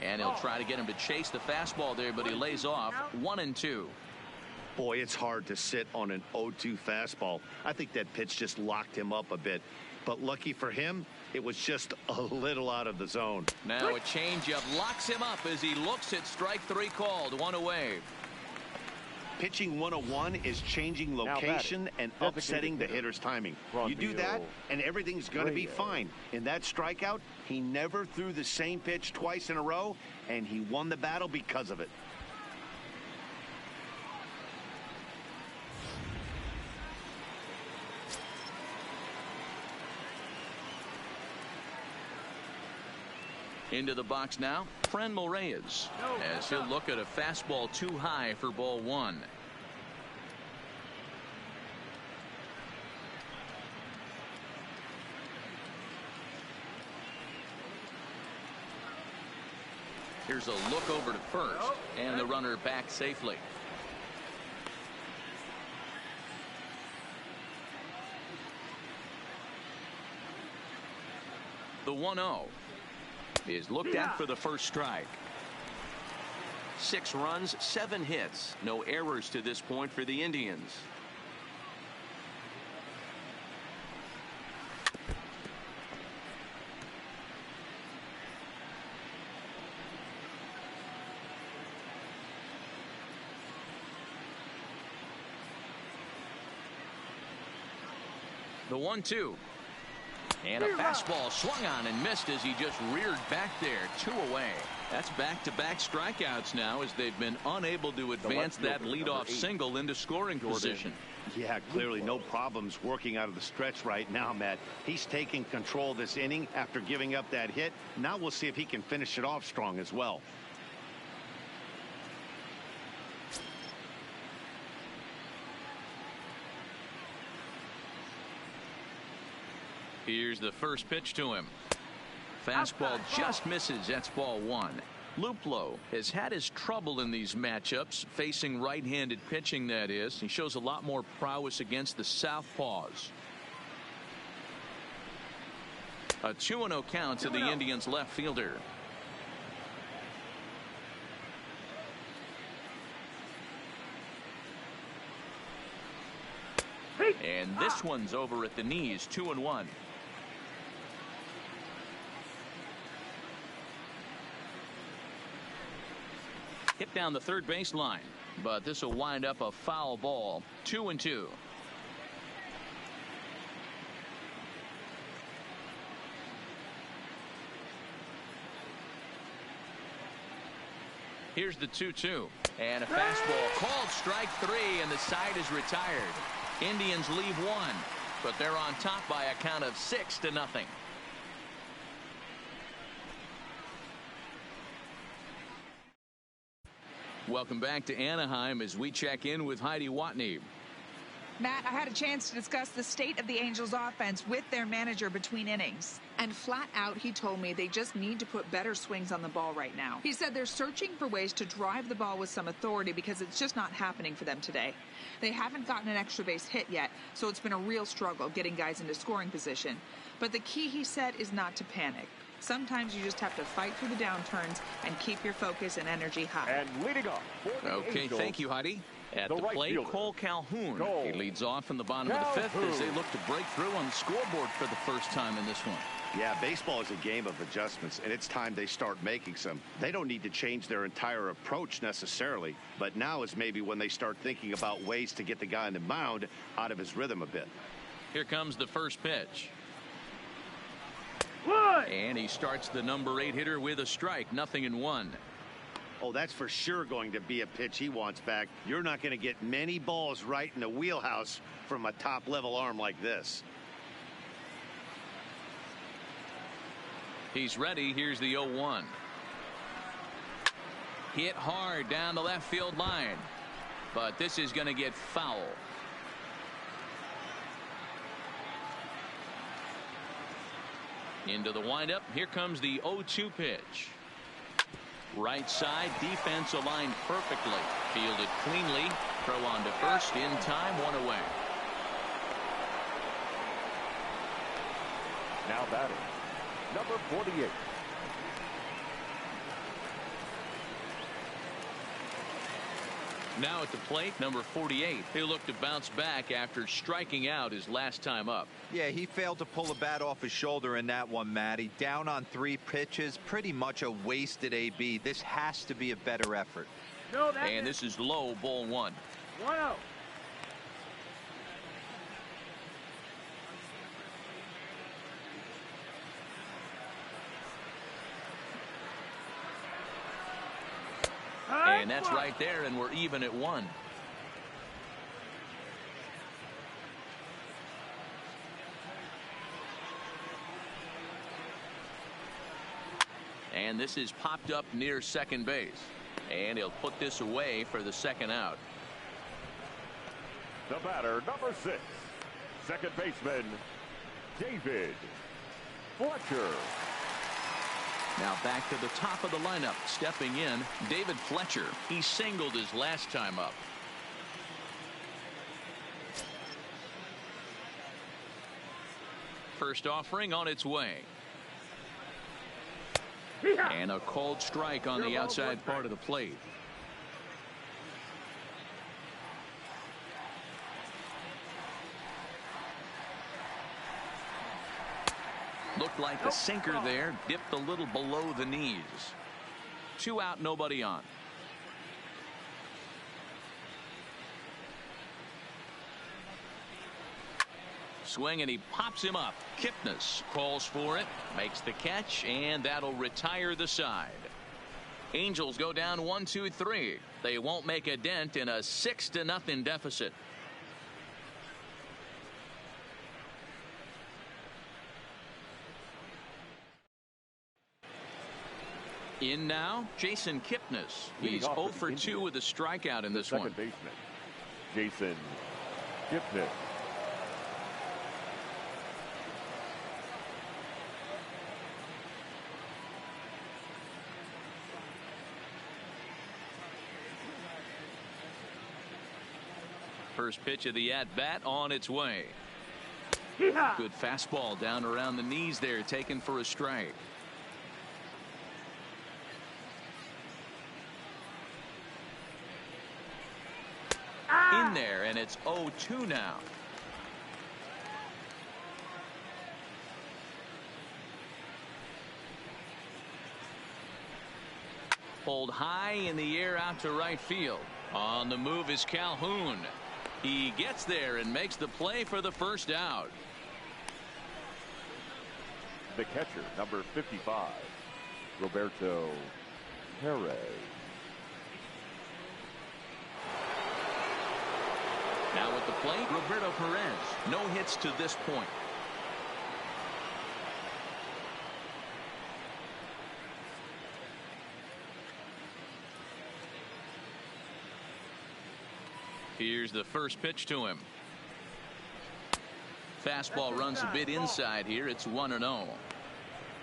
[SPEAKER 1] And he'll try to get him to chase the fastball there, but he lays off. 1-2.
[SPEAKER 2] Boy, it's hard to sit on an 0-2 fastball. I think that pitch just locked him up a bit. But lucky for him, it was just a little out of the zone.
[SPEAKER 1] Now a changeup locks him up as he looks at strike 3 called. 1 away.
[SPEAKER 2] Pitching 101 is changing location and upsetting the hitter's timing. You do that, and everything's going to be fine. In that strikeout, he never threw the same pitch twice in a row, and he won the battle because of it.
[SPEAKER 1] Into the box now, Franmil Reyes, as he'll look at a fastball too high for ball 1. Here's a look over to first, and the runner back safely. The 1-0. Is looked at for the first strike. 6 runs, 7 hits. No errors to this point for the Indians. The 1-2. And a fastball swung on and missed as he just reared back there. 2 away. That's back-to-back strikeouts now as they've been unable to advance that leadoff single into scoring position.
[SPEAKER 2] Yeah, clearly no problems working out of the stretch right now, Matt. He's taking control of this inning after giving up that hit. Now we'll see if he can finish it off strong as well.
[SPEAKER 1] Here's the first pitch to him. Fastball just misses. That's ball 1. Luplow has had his trouble in these matchups, facing right-handed pitching, that is. He shows a lot more prowess against the southpaws. A 2-0 count to the Indians left fielder. And this one's over at the knees. 2-1. Hit down the third baseline, but this will wind up a foul ball. 2-2. Here's the 2-2, and a fastball called strike 3, and the side is retired. Indians leave 1, but they're on top by a count of 6-0. Welcome back to Anaheim as we check in with Heidi Watney.
[SPEAKER 7] Matt, I had a chance to discuss the state of the Angels offense with their manager between innings. And flat out, he told me they just need to put better swings on the ball right now. He said they're searching for ways to drive the ball with some authority because it's just not happening for them today. They haven't gotten an extra base hit yet, so it's been a real struggle getting guys into scoring position. But the key, he said, is not to panic. Sometimes you just have to fight through the downturns and keep your focus and energy high.
[SPEAKER 3] And leading off for the
[SPEAKER 1] Okay,
[SPEAKER 3] Angels,
[SPEAKER 1] thank you, Heidi. At the
[SPEAKER 3] right
[SPEAKER 1] plate,
[SPEAKER 3] fielder,
[SPEAKER 1] Cole Calhoun.
[SPEAKER 3] Cole
[SPEAKER 1] He leads off in the bottom of the fifth as they look to break through on the scoreboard for the first time in this one.
[SPEAKER 2] Yeah, baseball is a game of adjustments, and it's time they start making some. They don't need to change their entire approach necessarily, but now is maybe when they start thinking about ways to get the guy on the mound out of his rhythm a bit.
[SPEAKER 1] Here comes the first pitch.
[SPEAKER 6] One.
[SPEAKER 1] And he starts the number 8 hitter with a strike, 0-1.
[SPEAKER 2] Oh, that's for sure going to be a pitch he wants back. You're not going to get many balls right in the wheelhouse from a top-level arm like this.
[SPEAKER 1] He's ready. Here's the 0-1. Hit hard down the left field line. But this is going to get foul. Into the windup. Here comes the 0-2 pitch. Right side, defense aligned perfectly. Fielded cleanly. Throw on to first. In time, 1 away.
[SPEAKER 3] now batting, number 48.
[SPEAKER 1] Now at the plate, number 48. He'll look to bounce back after striking out his last time up.
[SPEAKER 4] Yeah, he failed to pull the bat off his shoulder in that one, Matty. Down on 3 pitches, pretty much a wasted AB. This has to be a better effort.
[SPEAKER 6] No,
[SPEAKER 1] and this is low, ball 1.
[SPEAKER 6] 1-0.
[SPEAKER 1] And that's right there, and we're even at 1. And this is popped up near second base. And he'll put this away for the second out.
[SPEAKER 3] The batter, number 6, second baseman, David Fletcher.
[SPEAKER 1] Now back to the top of the lineup. Stepping in, David Fletcher. He singled his last time up. First offering on its way. And a called strike on the outside part of the plate. Looked like the sinker there, dipped a little below the knees. 2 out, nobody on. Swing, and he pops him up. Kipnis calls for it, makes the catch, and that'll retire the side. Angels go down 1-2-3. They won't make a dent in a 6-0 deficit. In now, Jason Kipnis. He's 0 for 2 with a strikeout in this one.
[SPEAKER 3] Second baseman, Jason Kipnis.
[SPEAKER 1] First pitch of the at-bat on its way.
[SPEAKER 6] Yeehaw!
[SPEAKER 1] Good fastball down around the knees there, taken for a strike. In there, and it's 0-2 now. Pulled high in the air out to right field. On the move is Calhoun. He gets there and makes the play for the first out.
[SPEAKER 3] The catcher, number 55, Roberto Perez.
[SPEAKER 1] Now at the plate, Roberto Perez. No hits to this point. Here's the first pitch to him. Fastball runs a bit inside here. It's 1-0.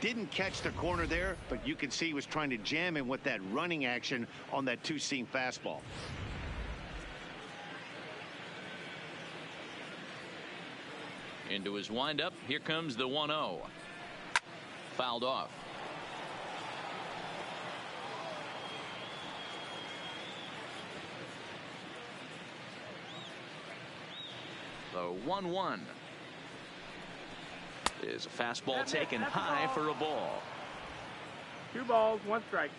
[SPEAKER 2] Didn't catch the corner there, but you can see he was trying to jam him with that running action on that 2-seam fastball.
[SPEAKER 1] Into his windup. Here comes the 1-0. Fouled off. The 1-1 is a fastball taken high for a ball.
[SPEAKER 6] 2 balls, 1 strike.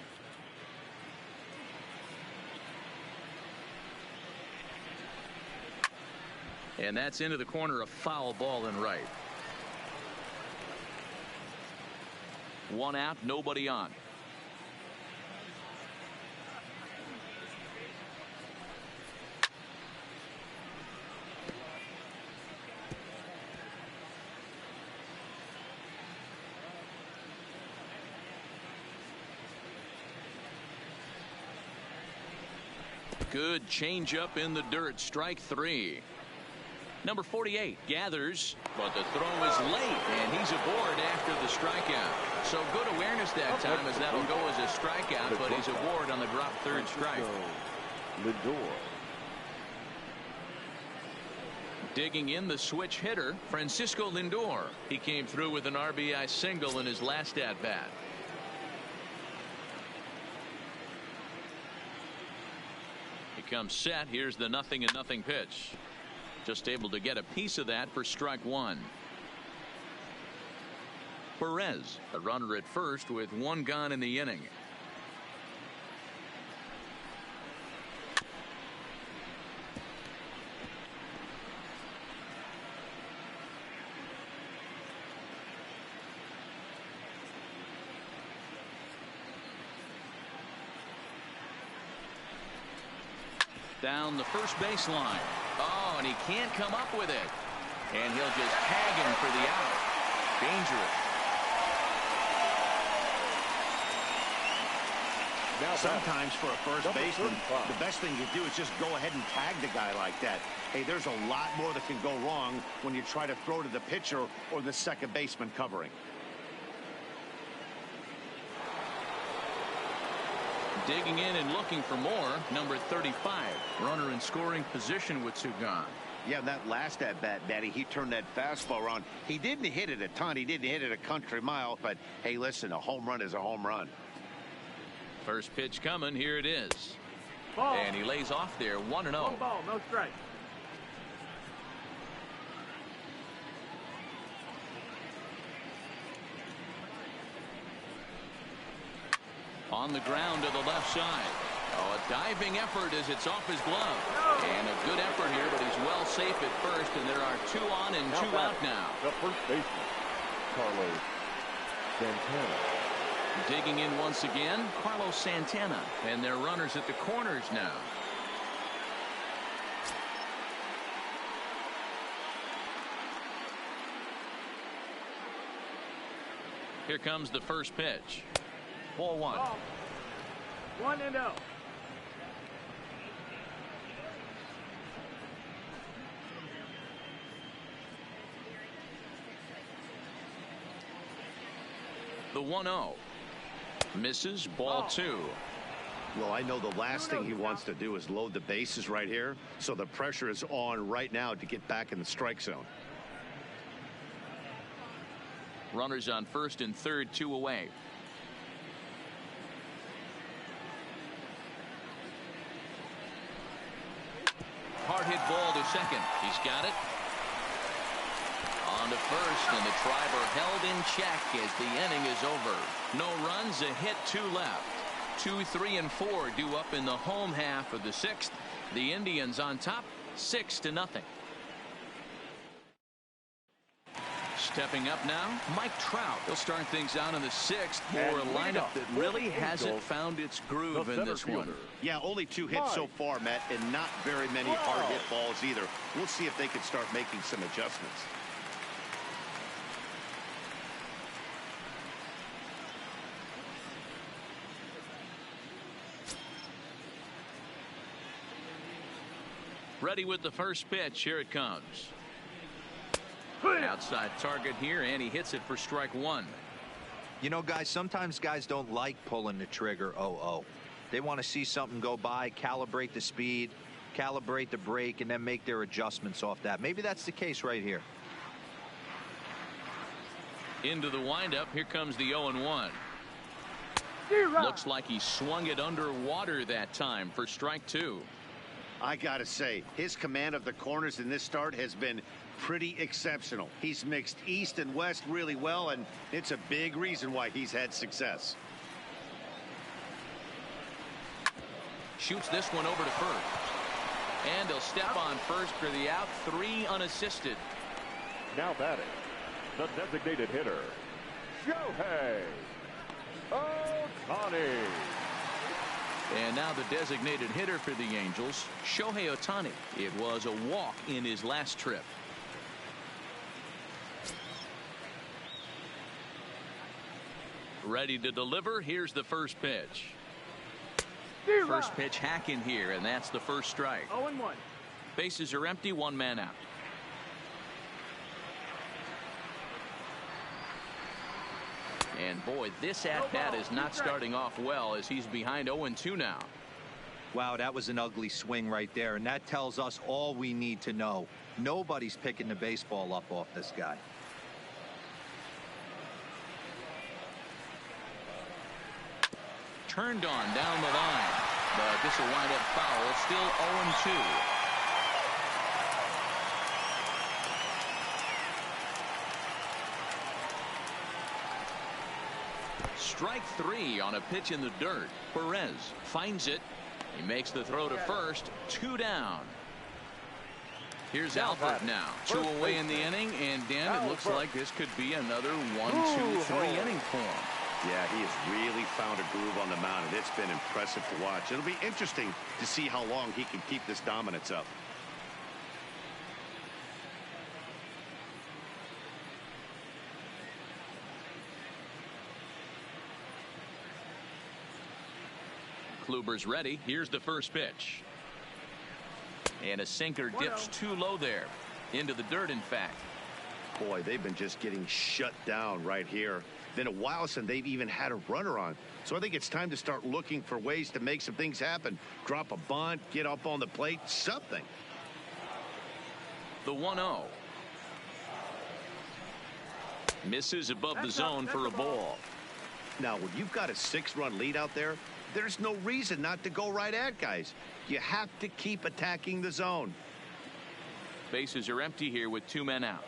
[SPEAKER 1] And that's into the corner, a foul ball and right. 1 out, nobody on. Good changeup in the dirt. Strike 3. Number 48 gathers, but the throw is late, and he's aboard after the strikeout. So good awareness that time, as that'll go as a strikeout, but he's aboard on the drop third strike.
[SPEAKER 3] Lindor.
[SPEAKER 1] Digging in the switch hitter, Francisco Lindor. He came through with an RBI single in his last at-bat. He comes set. Here's the 0-0 pitch. Just able to get a piece of that for strike 1. Perez, a runner at first with 1 gone in the inning. Down the first baseline. Oh, and he can't come up with it. And he'll just tag him for the out. Dangerous.
[SPEAKER 2] Now sometimes for a first baseman, the best thing you do is just go ahead and tag the guy like that. Hey, there's a lot more that can go wrong when you try to throw to the pitcher or the second baseman covering.
[SPEAKER 1] Digging in and looking for more, number 35. Runner in scoring position with 2 gone.
[SPEAKER 2] Yeah, that last at-bat, Daddy, he turned that fastball around. He didn't hit it a ton. He didn't hit it a country mile. But, hey, listen, a home run is a home run.
[SPEAKER 1] First pitch coming. Here it is.
[SPEAKER 6] Ball.
[SPEAKER 1] And he lays off there, 1-0.
[SPEAKER 6] 1 ball, no strike.
[SPEAKER 1] On the ground to the left side. Oh, a diving effort as it's off his glove. And a good effort here, but he's well safe at first, and there are 2 on and 2 out now.
[SPEAKER 3] The first baseman, Carlos Santana.
[SPEAKER 1] Digging in once again, Carlos Santana. And their runners at the corners now. Here comes the first pitch. Ball 1.
[SPEAKER 6] Ball. 1-0.
[SPEAKER 1] The 1-0. Misses. Ball 2.
[SPEAKER 2] Well, I know the last thing he wants to do is load the bases right here. So the pressure is on right now to get back in the strike zone.
[SPEAKER 1] Runners on first and third, 2 away. Hard hit ball to second. He's got it. On to first, and the driver held in check as the inning is over. No runs, a hit, 2 left. 2, 3, and 4 due up in the home half of the 6th. The Indians on top, 6-0. Stepping up now, Mike Trout. He'll start things out in the 6th for a lineup that really hasn't found its groove in this one.
[SPEAKER 2] Yeah, only 2 hits so far, Matt, and not very many hard hit balls either. We'll see if they can start making some adjustments.
[SPEAKER 1] Ready with the first pitch. Here it comes. Outside target here, and he hits it for strike 1.
[SPEAKER 4] You know, guys, sometimes guys don't like pulling the trigger 0-0. They want to see something go by, calibrate the speed, calibrate the brake, and then make their adjustments off that. Maybe that's the case right here.
[SPEAKER 1] Into the windup. Here comes the 0-1. Looks like he swung it underwater that time for strike 2.
[SPEAKER 2] I gotta say, his command of the corners in this start has been pretty exceptional. He's mixed east and west really well, and it's a big reason why he's had success.
[SPEAKER 1] Shoots this one over to first. And he'll step on first for the out. 3 unassisted.
[SPEAKER 3] Now batting, the designated hitter, Shohei Ohtani.
[SPEAKER 1] And now the designated hitter for the Angels, Shohei Ohtani. It was a walk in his last trip. Ready to deliver. Here's the first pitch. First pitch hacking here, and that's the first strike.
[SPEAKER 6] 0-1.
[SPEAKER 1] Bases are empty, 1 man out. And boy, this at-bat is not starting off well as he's behind 0-2 now.
[SPEAKER 4] Wow, that was an ugly swing right there, and that tells us all we need to know. Nobody's picking the baseball up off this guy.
[SPEAKER 1] Turned on down the line, but this will wind up foul. Still 0-2. Strike 3 on a pitch in the dirt. Perez finds it. He makes the throw to first. 2 down. Here's Albert now. 2 away in the inning, and Dan, it looks like this could be another 1-2-3 inning for him.
[SPEAKER 2] Yeah, he has really found a groove on the mound, and it's been impressive to watch. It'll be interesting to see how long he can keep this dominance up.
[SPEAKER 1] Kluber's ready. Here's the first pitch. And a sinker dips too low there. Into the dirt, in fact.
[SPEAKER 2] Boy, they've been just getting shut down right here. Been a while since they've even had a runner on. So I think it's time to start looking for ways to make some things happen. Drop a bunt, get up on the plate, something.
[SPEAKER 1] The 1-0. Misses above the zone for a ball.
[SPEAKER 2] Now, when you've got a 6-run lead out there, there's no reason not to go right at guys. You have to keep attacking the zone.
[SPEAKER 1] Bases are empty here with 2 men out.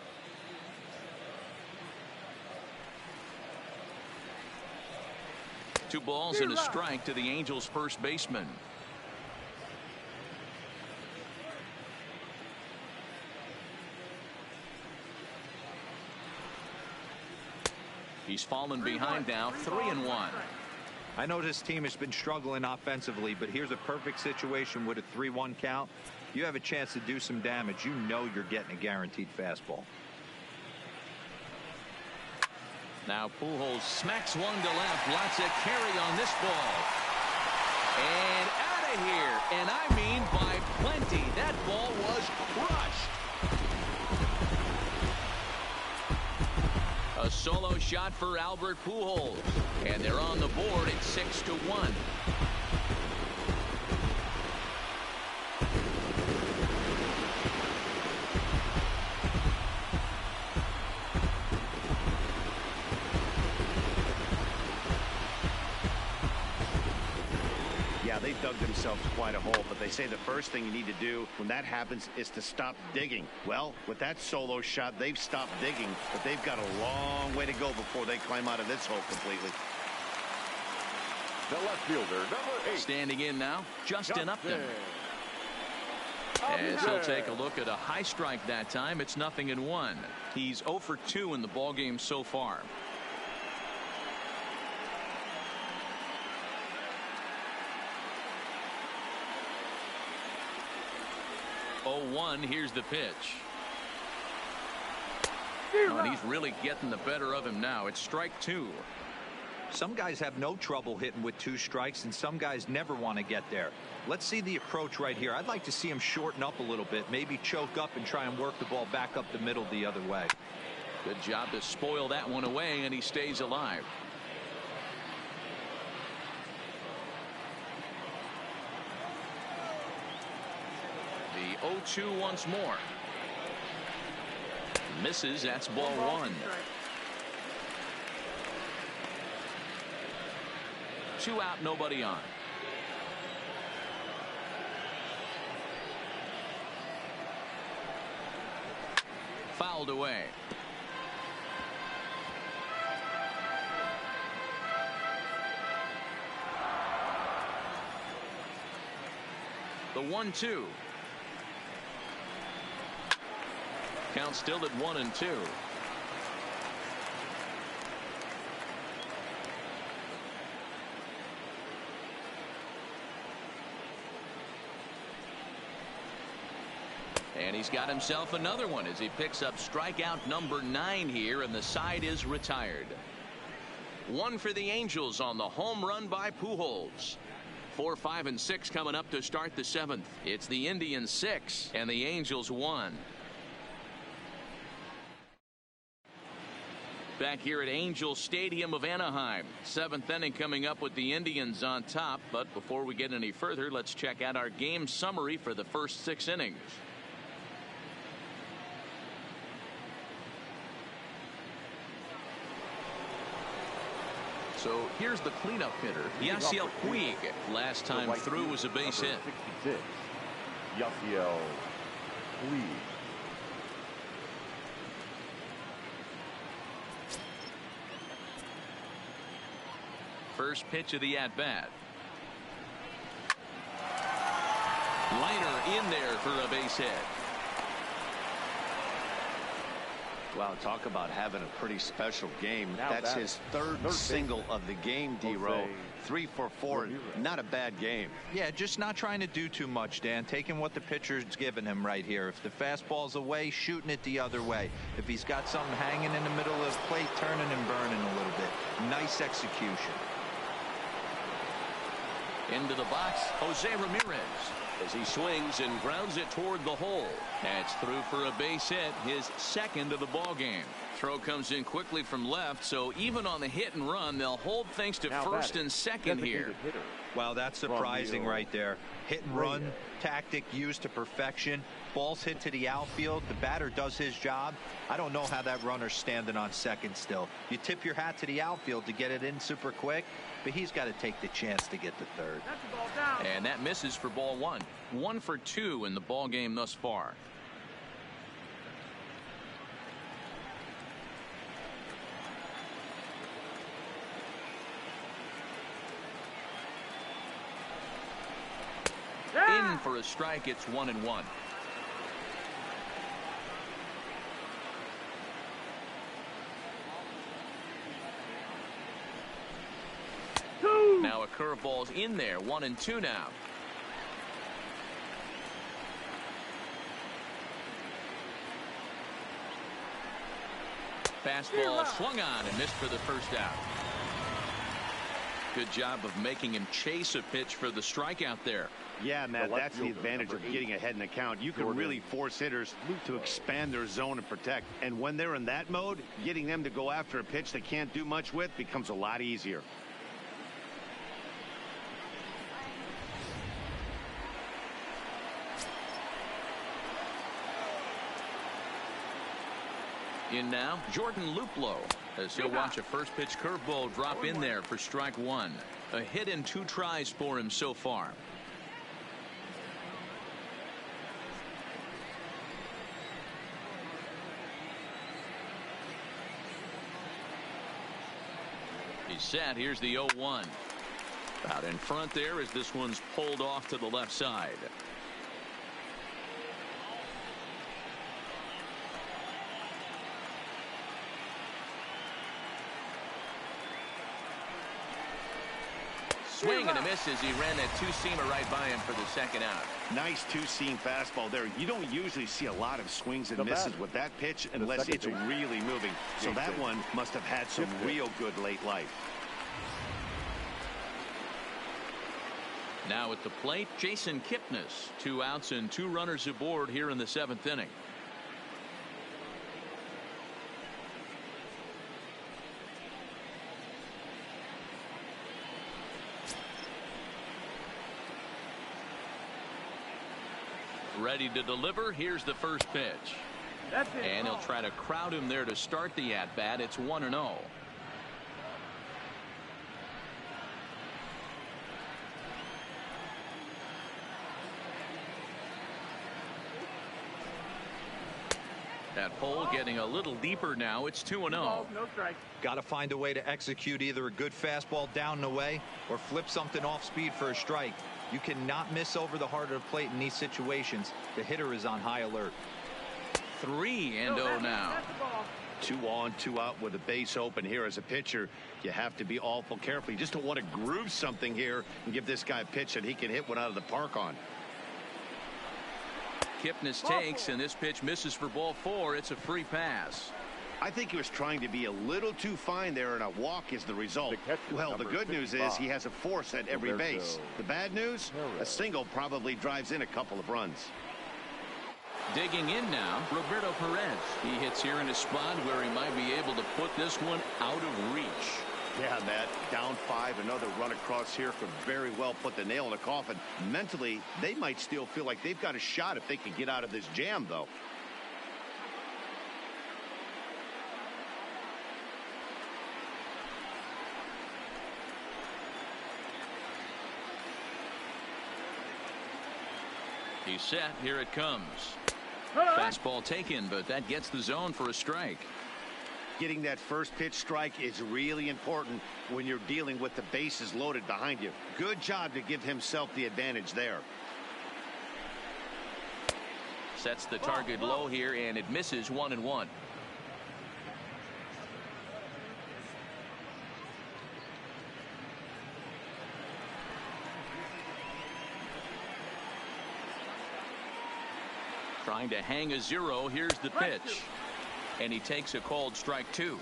[SPEAKER 1] Two balls and a strike to the Angels' first baseman. He's fallen behind now, 3-1.
[SPEAKER 4] I know this team has been struggling offensively, but here's a perfect situation with a 3-1 count. You have a chance to do some damage. You know you're getting a guaranteed fastball.
[SPEAKER 1] Now Pujols smacks one to left. Lots of carry on this ball. And out of here. And I mean by plenty. That ball was crushed. A solo shot for Albert Pujols. And they're on the board at 6-1.
[SPEAKER 2] Yeah, they dug themselves quite a hole, but they say the first thing you need to do when that happens is to stop digging. Well, with that solo shot, they've stopped digging, but they've got a long way to go before they climb out of this hole completely.
[SPEAKER 3] The left fielder, number 8.
[SPEAKER 1] Standing in now, Justin Upton. As he'll take a look at a high strike that time. It's 0-1. He's 0 for 2 in the ballgame so far. Here's the pitch. Oh, and he's really getting the better of him now. It's strike 2.
[SPEAKER 4] Some guys have no trouble hitting with 2 strikes, and some guys never want to get there. Let's see the approach right here. I'd like to see him shorten up a little bit, maybe choke up and try and work the ball back up the middle the other way.
[SPEAKER 1] Good job to spoil that one away, and he stays alive. The 0-2 once more. Misses. That's ball 1. 2 out, nobody on. fouled away. The 1-2. Count still at 1-2. And he's got himself another one as he picks up strikeout number 9 here, and the side is retired. 1 for the Angels on the home run by Pujols. 4, 5, and 6 coming up to start the 7th. It's the Indians 6 and the Angels 1. Back here at Angel Stadium of Anaheim. 7th inning coming up with the Indians on top. But before we get any further, let's check out our game summary for the first 6 innings. So here's the cleanup hitter, Yasiel Puig. Last time through was a base hit.
[SPEAKER 3] 66, Yasiel Puig.
[SPEAKER 1] First pitch of the at-bat. Liner in there for a base hit.
[SPEAKER 2] Wow, talk about having a pretty special game. That's his third single of the game, D-Row. 3 for 4. Not a bad game.
[SPEAKER 4] Yeah, just not trying to do too much, Dan. Taking what the pitcher's giving him right here. If the fastball's away, shooting it the other way. If he's got something hanging in the middle of the plate, turning and burning a little bit. Nice execution.
[SPEAKER 1] Into the box, Jose Ramirez. As he swings and grounds it toward the hole. That's through for a base hit, his second of the ball game. Throw comes in quickly from left, so even on the hit and run, they'll hold things to first and second here.
[SPEAKER 4] Wow, that's surprising right there. Hit and run tactic used to perfection. Ball's hit to the outfield. The batter does his job. I don't know how that runner's standing on second still. You tip your hat to the outfield to get it in super quick, but he's got to take the chance to get to third.
[SPEAKER 1] And that misses for ball 1. 1 for 2 in the ball game thus far. In for a strike. It's 1-1. Now a curveball's in there. 1-2 now. Fastball swung on and missed for the first out. Good job of making him chase a pitch for the strikeout there.
[SPEAKER 2] Yeah, Matt, that's the advantage of getting ahead in the count. You can really force hitters to expand their zone and protect. And when they're in that mode, getting them to go after a pitch they can't do much with becomes a lot easier.
[SPEAKER 1] In now, Jordan Luplow, as he'll watch a first pitch curveball drop in there for strike 1. A hit in 2 tries for him so far. He's set. Here's the 0-1. Out in front there as this one's pulled off to the left side. Swing and a miss as he ran that two-seamer right by him for the second out.
[SPEAKER 2] Nice two-seam fastball there. You don't usually see a lot of swings and misses with that pitch unless it's really moving. So that one must have had some real good late life.
[SPEAKER 1] Now at the plate, Jason Kipnis. 2 outs and 2 runners aboard here in the 7th inning. Ready to deliver. Here's the first pitch. And he'll try to crowd him there to start the at-bat. It's 1-0. That hole getting a little deeper now. It's 2-0.
[SPEAKER 6] No strike.
[SPEAKER 4] Got to find a way to execute either a good fastball down and away or flip something off speed for a strike. You cannot miss over the heart of the plate in these situations. The hitter is on high alert.
[SPEAKER 1] 3-0 now.
[SPEAKER 2] 2 on, 2 out with a base open here. As a pitcher, you have to be awful careful. You just don't want to groove something here and give this guy a pitch that he can hit one out of the park on.
[SPEAKER 1] Kipnis takes, and this pitch misses for ball 4. It's a free pass.
[SPEAKER 2] I think he was trying to be a little too fine there, and a walk is the result. Well, the good news is he has a force at every base. The bad news, a single probably drives in a couple of runs.
[SPEAKER 1] Digging in now, Roberto Perez. He hits here in a spot where he might be able to put this one out of reach.
[SPEAKER 2] Yeah, Matt, down 5, another run across here could very well put the nail in the coffin. Mentally, they might still feel like they've got a shot if they can get out of this jam, though.
[SPEAKER 1] He's set. Here it comes. Fastball taken, but that gets the zone for a strike.
[SPEAKER 2] Getting that first pitch strike is really important when you're dealing with the bases loaded behind you. Good job to give himself the advantage there.
[SPEAKER 1] Sets the target low here, and it misses 1-1. Trying to hang a 0. Here's the pitch. And he takes a called strike 2.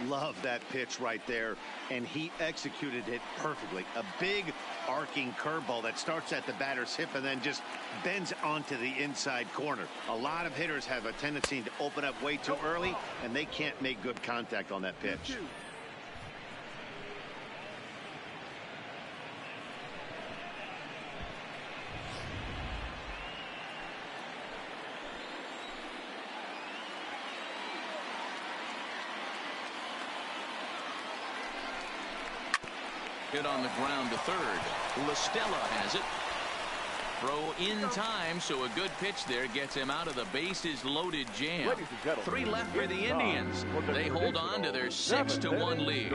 [SPEAKER 2] Love that pitch right there. And he executed it perfectly. A big arcing curveball that starts at the batter's hip and then just bends onto the inside corner. A lot of hitters have a tendency to open up way too early, and they can't make good contact on that pitch.
[SPEAKER 1] Hit on the ground to third. LaStella has it. Throw in time, so a good pitch there gets him out of the bases loaded jam. 3 left for the Indians. They hold on to their 6-1 lead.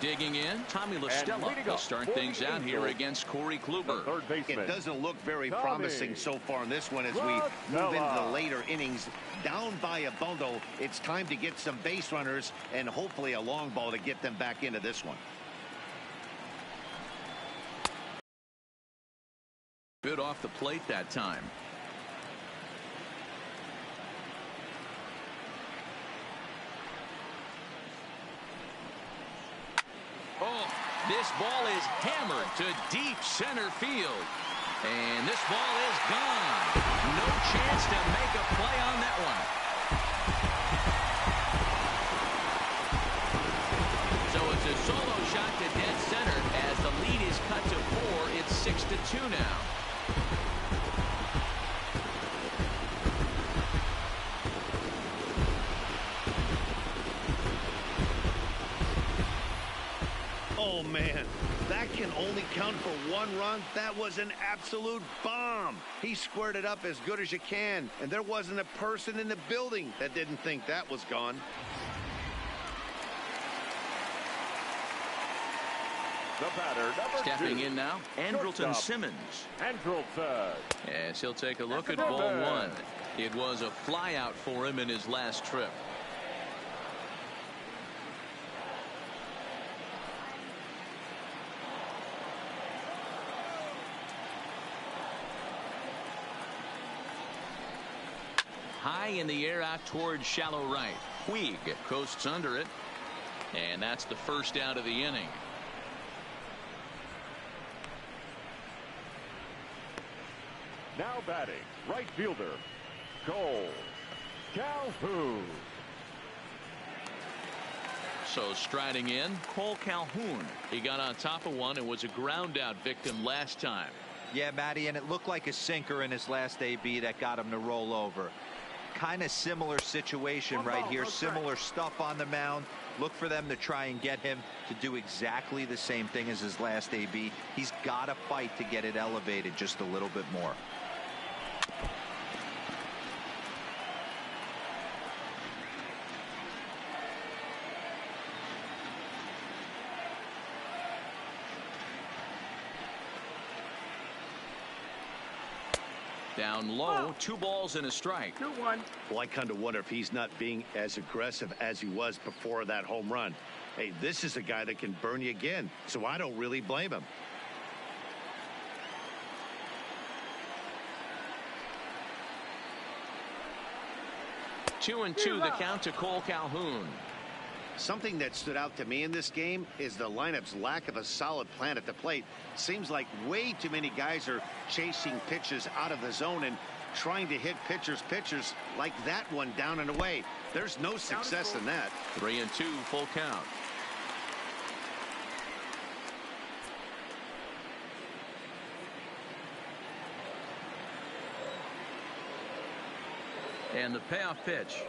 [SPEAKER 1] Digging in, Tommy LaStella will start things out here against Corey Kluber.
[SPEAKER 2] It doesn't look very promising so far in this one as we move into the later innings. Down by a bundle, it's time to get some base runners and hopefully a long ball to get them back into this one.
[SPEAKER 1] Good off the plate that time. Oh, this ball is hammered to deep center field. And this ball is gone. No chance to make a play on that one. So it's a solo shot to dead center as the lead is cut to 4. It's 6-2 now.
[SPEAKER 2] Oh, man, that can only count for 1 run. That was an absolute bomb. He squared it up as good as you can, and there wasn't a person in the building that didn't think that was gone.
[SPEAKER 3] The batter,
[SPEAKER 1] Stepping in now, Andrelton Simmons.
[SPEAKER 3] Andrelton.
[SPEAKER 1] Yes, he'll take a look at ball 1. It was a flyout for him in his last trip. High in the air out towards shallow right. Puig coasts under it. And that's the first out of the inning.
[SPEAKER 3] Now batting, right fielder, Cole Calhoun.
[SPEAKER 1] So striding in, Cole Calhoun. He got on top of one and was a ground out victim last time.
[SPEAKER 4] Yeah, Matty, and it looked like a sinker in his last AB that got him to roll over. Kind of similar situation right here. Similar stuff on the mound. Look for them to try and get him to do exactly the same thing as his last AB. He's got to fight to get it elevated just a little bit more.
[SPEAKER 1] Down low, 2 balls and a strike.
[SPEAKER 6] 2-1.
[SPEAKER 2] Well, I kind of wonder if he's not being as aggressive as he was before that home run. Hey, this is a guy that can burn you again, so I don't really blame him.
[SPEAKER 1] Two and two, the count to Cole Calhoun.
[SPEAKER 2] Something that stood out to me in this game is the lineup's lack of a solid plan at the plate. Seems like way too many guys are chasing pitches out of the zone and trying to hit pitchers like that one down and away. There's no success in that.
[SPEAKER 1] 3-2, full count. And the payoff pitch.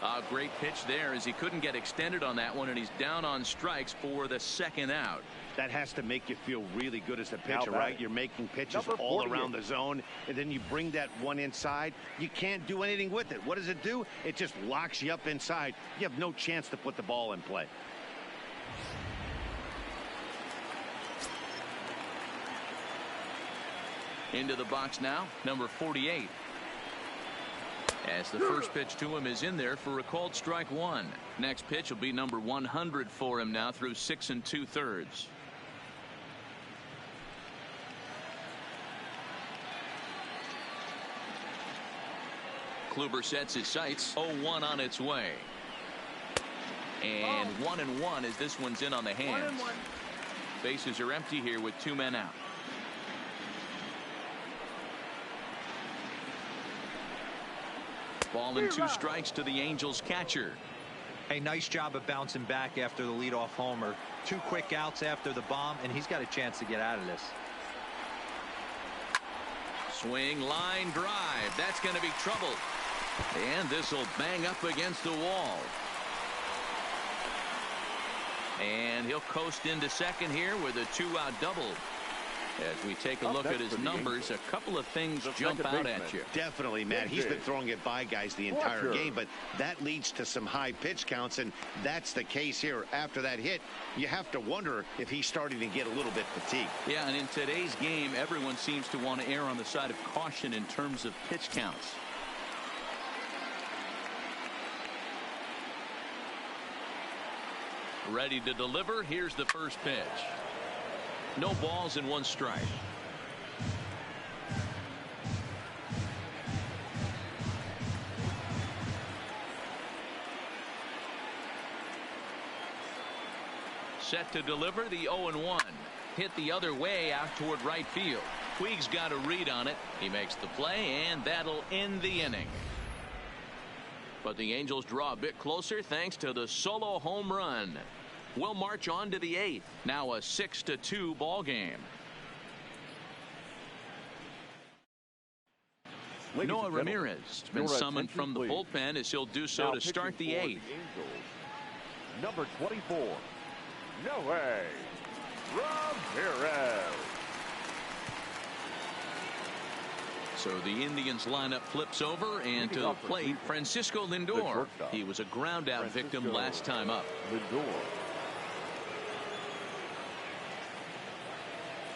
[SPEAKER 1] A great pitch there as he couldn't get extended on that one, and he's down on strikes for the second out.
[SPEAKER 2] That has to make you feel really good as a pitcher, right? You're making pitches all around the zone, and then you bring that one inside. You can't do anything with it. What does it do? It just locks you up inside. You have no chance to put the ball in play.
[SPEAKER 1] Into the box now, number 48. As the first pitch to him is in there for a called strike one. Next pitch will be number 100 for him now through 6 2/3. Kluber sets his sights. 0-1 on its way. And 1-1 as this one's in on the hands.
[SPEAKER 6] 1-1.
[SPEAKER 1] Bases are empty here with 2 men out. Ball and 2 strikes to the Angels catcher.
[SPEAKER 4] Hey, nice job of bouncing back after the leadoff homer. 2 quick outs after the bomb, and he's got a chance to get out of this.
[SPEAKER 1] Swing, line drive. That's going to be trouble. And this will bang up against the wall. And he'll coast into second here with a 2-out double. As we take a look at his numbers, a couple of things jump out at you.
[SPEAKER 2] Definitely, Matt. He's been throwing it by guys the entire game, but that leads to some high pitch counts, and that's the case here. After that hit, you have to wonder if he's starting to get a little bit fatigued.
[SPEAKER 1] Yeah, and in today's game, everyone seems to want to err on the side of caution in terms of pitch counts. Ready to deliver. Here's the first pitch. No balls and 1 strike. Set to deliver the 0-1. Hit the other way out toward right field. Puig's got a read on it. He makes the play, and that'll end the inning. But the Angels draw a bit closer thanks to the solo home run. We'll march on to the 8th. Now a 6-2 ball game. Noah Ramirez has been summoned from the bullpen as he'll do so to start the 8th.
[SPEAKER 3] Number 24, Noah Ramirez.
[SPEAKER 1] So the Indians lineup flips over, and to the plate, Francisco Lindor. He was a ground out victim last time up.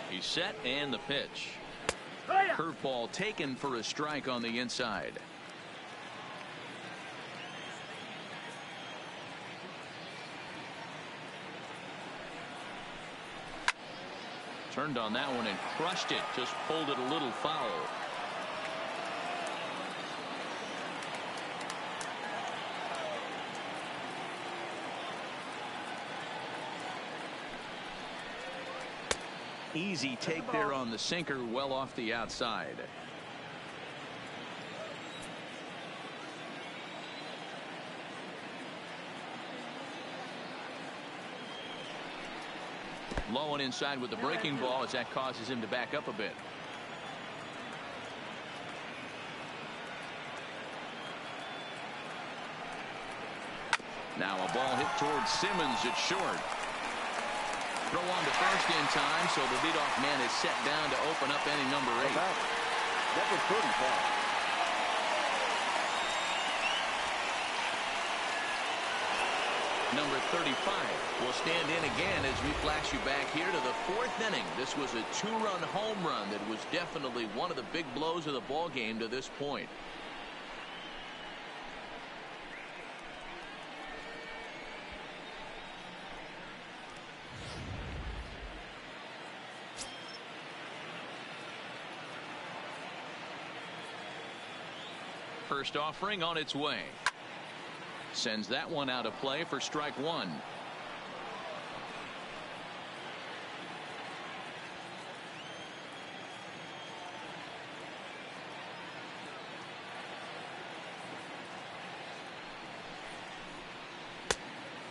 [SPEAKER 1] He's set, and the pitch. Curveball taken for a strike on the inside. Turned on that one and crushed it. Just pulled it a little foul. Easy take there on the sinker, well off the outside. Low and inside with the breaking ball as that causes him to back up a bit. Now a ball hit towards Simmons at short. Throw on to first in time, so the leadoff man is set down to open up inning number 8.
[SPEAKER 3] Number 35.
[SPEAKER 1] Number 35 will stand in again as we flash you back here to the 4th inning. This was a 2-run home run that was definitely one of the big blows of the ball game to this point. First offering on its way. Sends that one out of play for strike 1.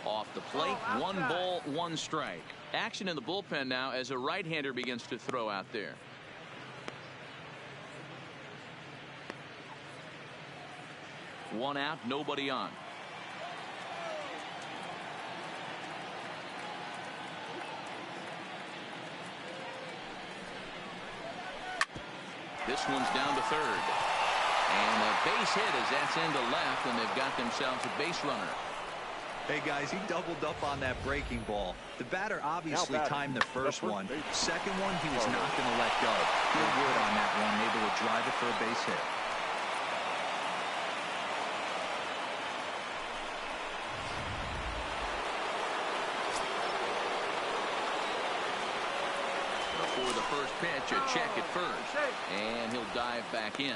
[SPEAKER 1] Off the plate, 1 ball, 1 strike. Action in the bullpen now as a right-hander begins to throw out there. One out, nobody on. This one's down to third. And a base hit as that's into left, and they've got themselves a base runner.
[SPEAKER 4] Hey, guys, he doubled up on that breaking ball. The batter obviously timed the first one. Second one, he was not going to let go. Good wood on that one, able to drive it for a base hit.
[SPEAKER 1] Before the first pitch, a check at first. And he'll dive back in.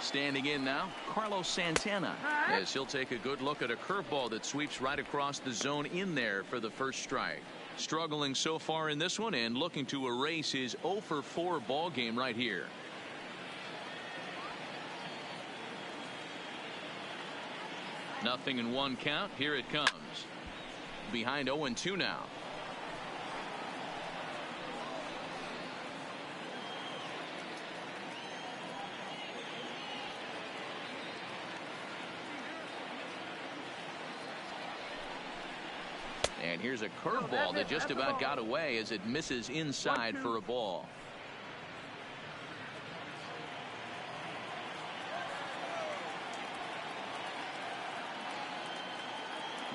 [SPEAKER 1] Standing in now, Carlos Santana, as he'll take a good look at a curveball that sweeps right across the zone in there for the first strike. Struggling so far in this one and looking to erase his 0 for 4 ball game right here. Nothing in 1 count. Here it comes. Behind 0-2 now. And here's a curveball that just about got away as it misses inside for a ball.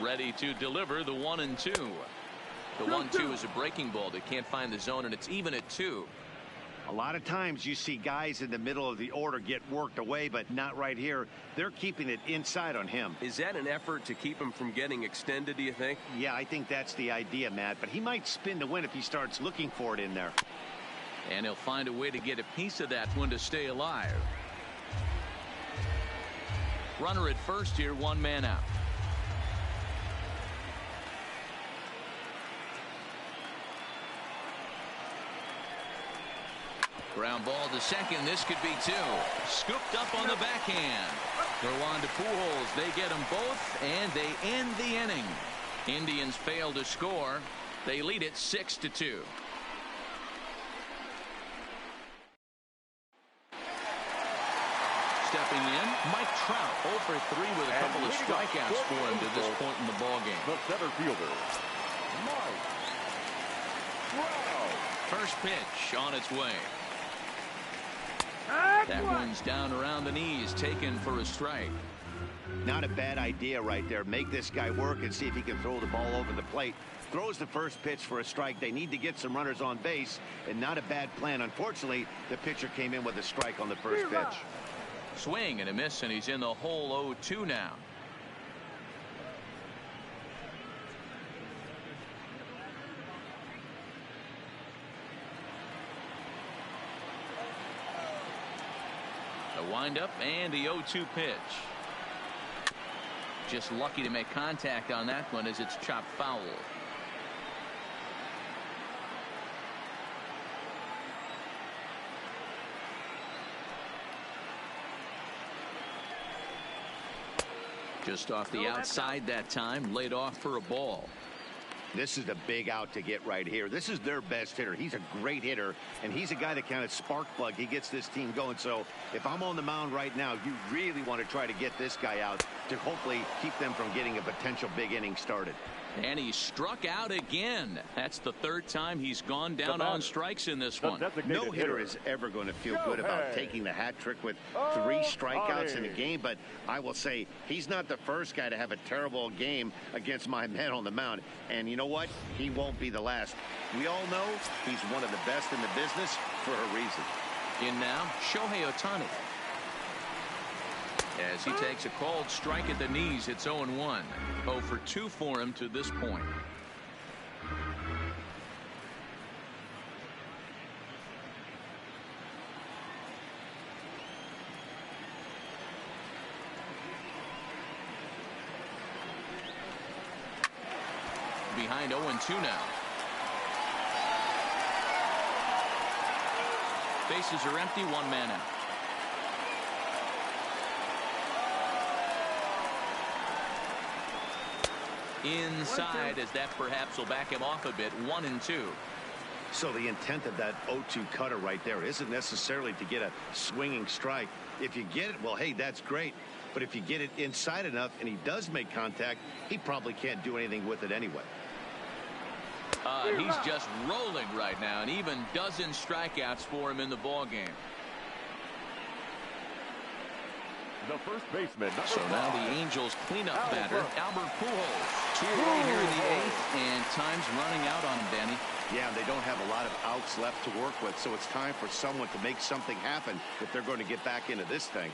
[SPEAKER 1] Ready to deliver the 1-2. The 1-2 is a breaking ball that can't find the zone, and it's even at 2.
[SPEAKER 2] A lot of times you see guys in the middle of the order get worked away, but not right here. They're keeping it inside on him.
[SPEAKER 5] Is that an effort to keep him from getting extended, do you think?
[SPEAKER 2] Yeah, I think that's the idea, Matt, but he might spin to win if he starts looking for it in there.
[SPEAKER 1] And he'll find a way to get a piece of that one to stay alive. Runner at first here, 1 man out. Ground ball to second. This could be 2. Scooped up on the backhand. Throw on to Pujols. They get them both, and they end the inning. Indians fail to score. They lead it 6-2. Stepping in, Mike Trout, 0 for 3 with a couple of strikeouts for him to this point in the ballgame.
[SPEAKER 3] The center fielder, Mike Trout.
[SPEAKER 1] First pitch on its way. That one's down around the knees, taken for a strike.
[SPEAKER 2] Not a bad idea right there. Make this guy work and see if he can throw the ball over the plate. Throws the first pitch for a strike. They need to get some runners on base, and not a bad plan. Unfortunately, the pitcher came in with a strike on the first pitch.
[SPEAKER 1] Swing and a miss, and he's in the hole 0-2 now. The windup and the 0-2 pitch. Just lucky to make contact on that one as it's chopped foul. Just off the outside that time, laid off for a ball.
[SPEAKER 2] This is a big out to get right here. This is their best hitter. He's a great hitter, and he's a guy that kind of spark plug. He gets this team going. So if I'm on the mound right now, you really want to try to get this guy out to hopefully keep them from getting a potential big inning started.
[SPEAKER 1] And he struck out again. That's the third time he's gone down on strikes in this one.
[SPEAKER 2] No hitter is ever going to feel good about taking the hat trick with 3 strikeouts in a game, but I will say he's not the first guy to have a terrible game against my man on the mound. And you know what? He won't be the last. We all know he's one of the best in the business for a reason.
[SPEAKER 1] In now, Shohei Ohtani. As he takes a called strike at the knees, it's 0-1. 0 for 2 for him to this point. Behind 0-2 now. Bases are empty, 1 man out. Inside, as that perhaps will back him off a bit. 1-2.
[SPEAKER 2] So the intent of that 0-2 cutter right there isn't necessarily to get a swinging strike. If you get it, well, hey, that's great. But if you get it inside enough and he does make contact, he probably can't do anything with it anyway.
[SPEAKER 1] He's just rolling right now, and even dozen strikeouts for him in the ball game.
[SPEAKER 3] The first baseman.
[SPEAKER 1] So now the Angels cleanup batter, Albert Pujols. 2 away here in the 8th, and time's running out on him, Danny.
[SPEAKER 2] Yeah, they don't have a lot of outs left to work with, so it's time for someone to make something happen if they're going to get back into this thing.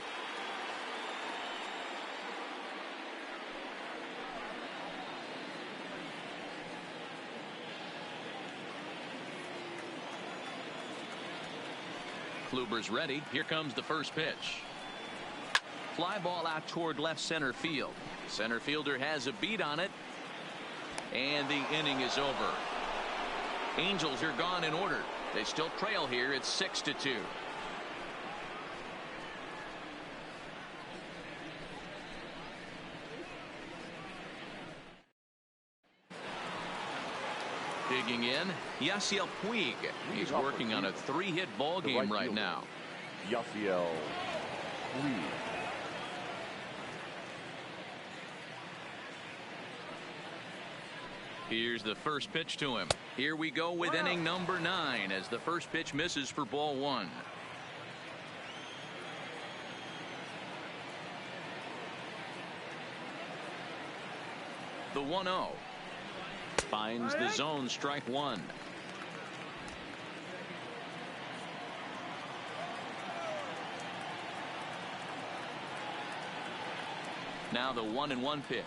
[SPEAKER 1] Kluber's ready. Here comes the first pitch. Fly ball out toward left center field. Center fielder has a beat on it. And the inning is over. Angels are gone in order. They still trail here. It's 6-2. Digging in, Yasiel Puig. He's working on a 3-hit ball game right now.
[SPEAKER 3] Yasiel Puig.
[SPEAKER 1] Here's the first pitch to him. Here we go with inning number 9 as the first pitch misses for ball 1. The 1-0. Finds the zone, strike 1. Now the 1-1 pitch.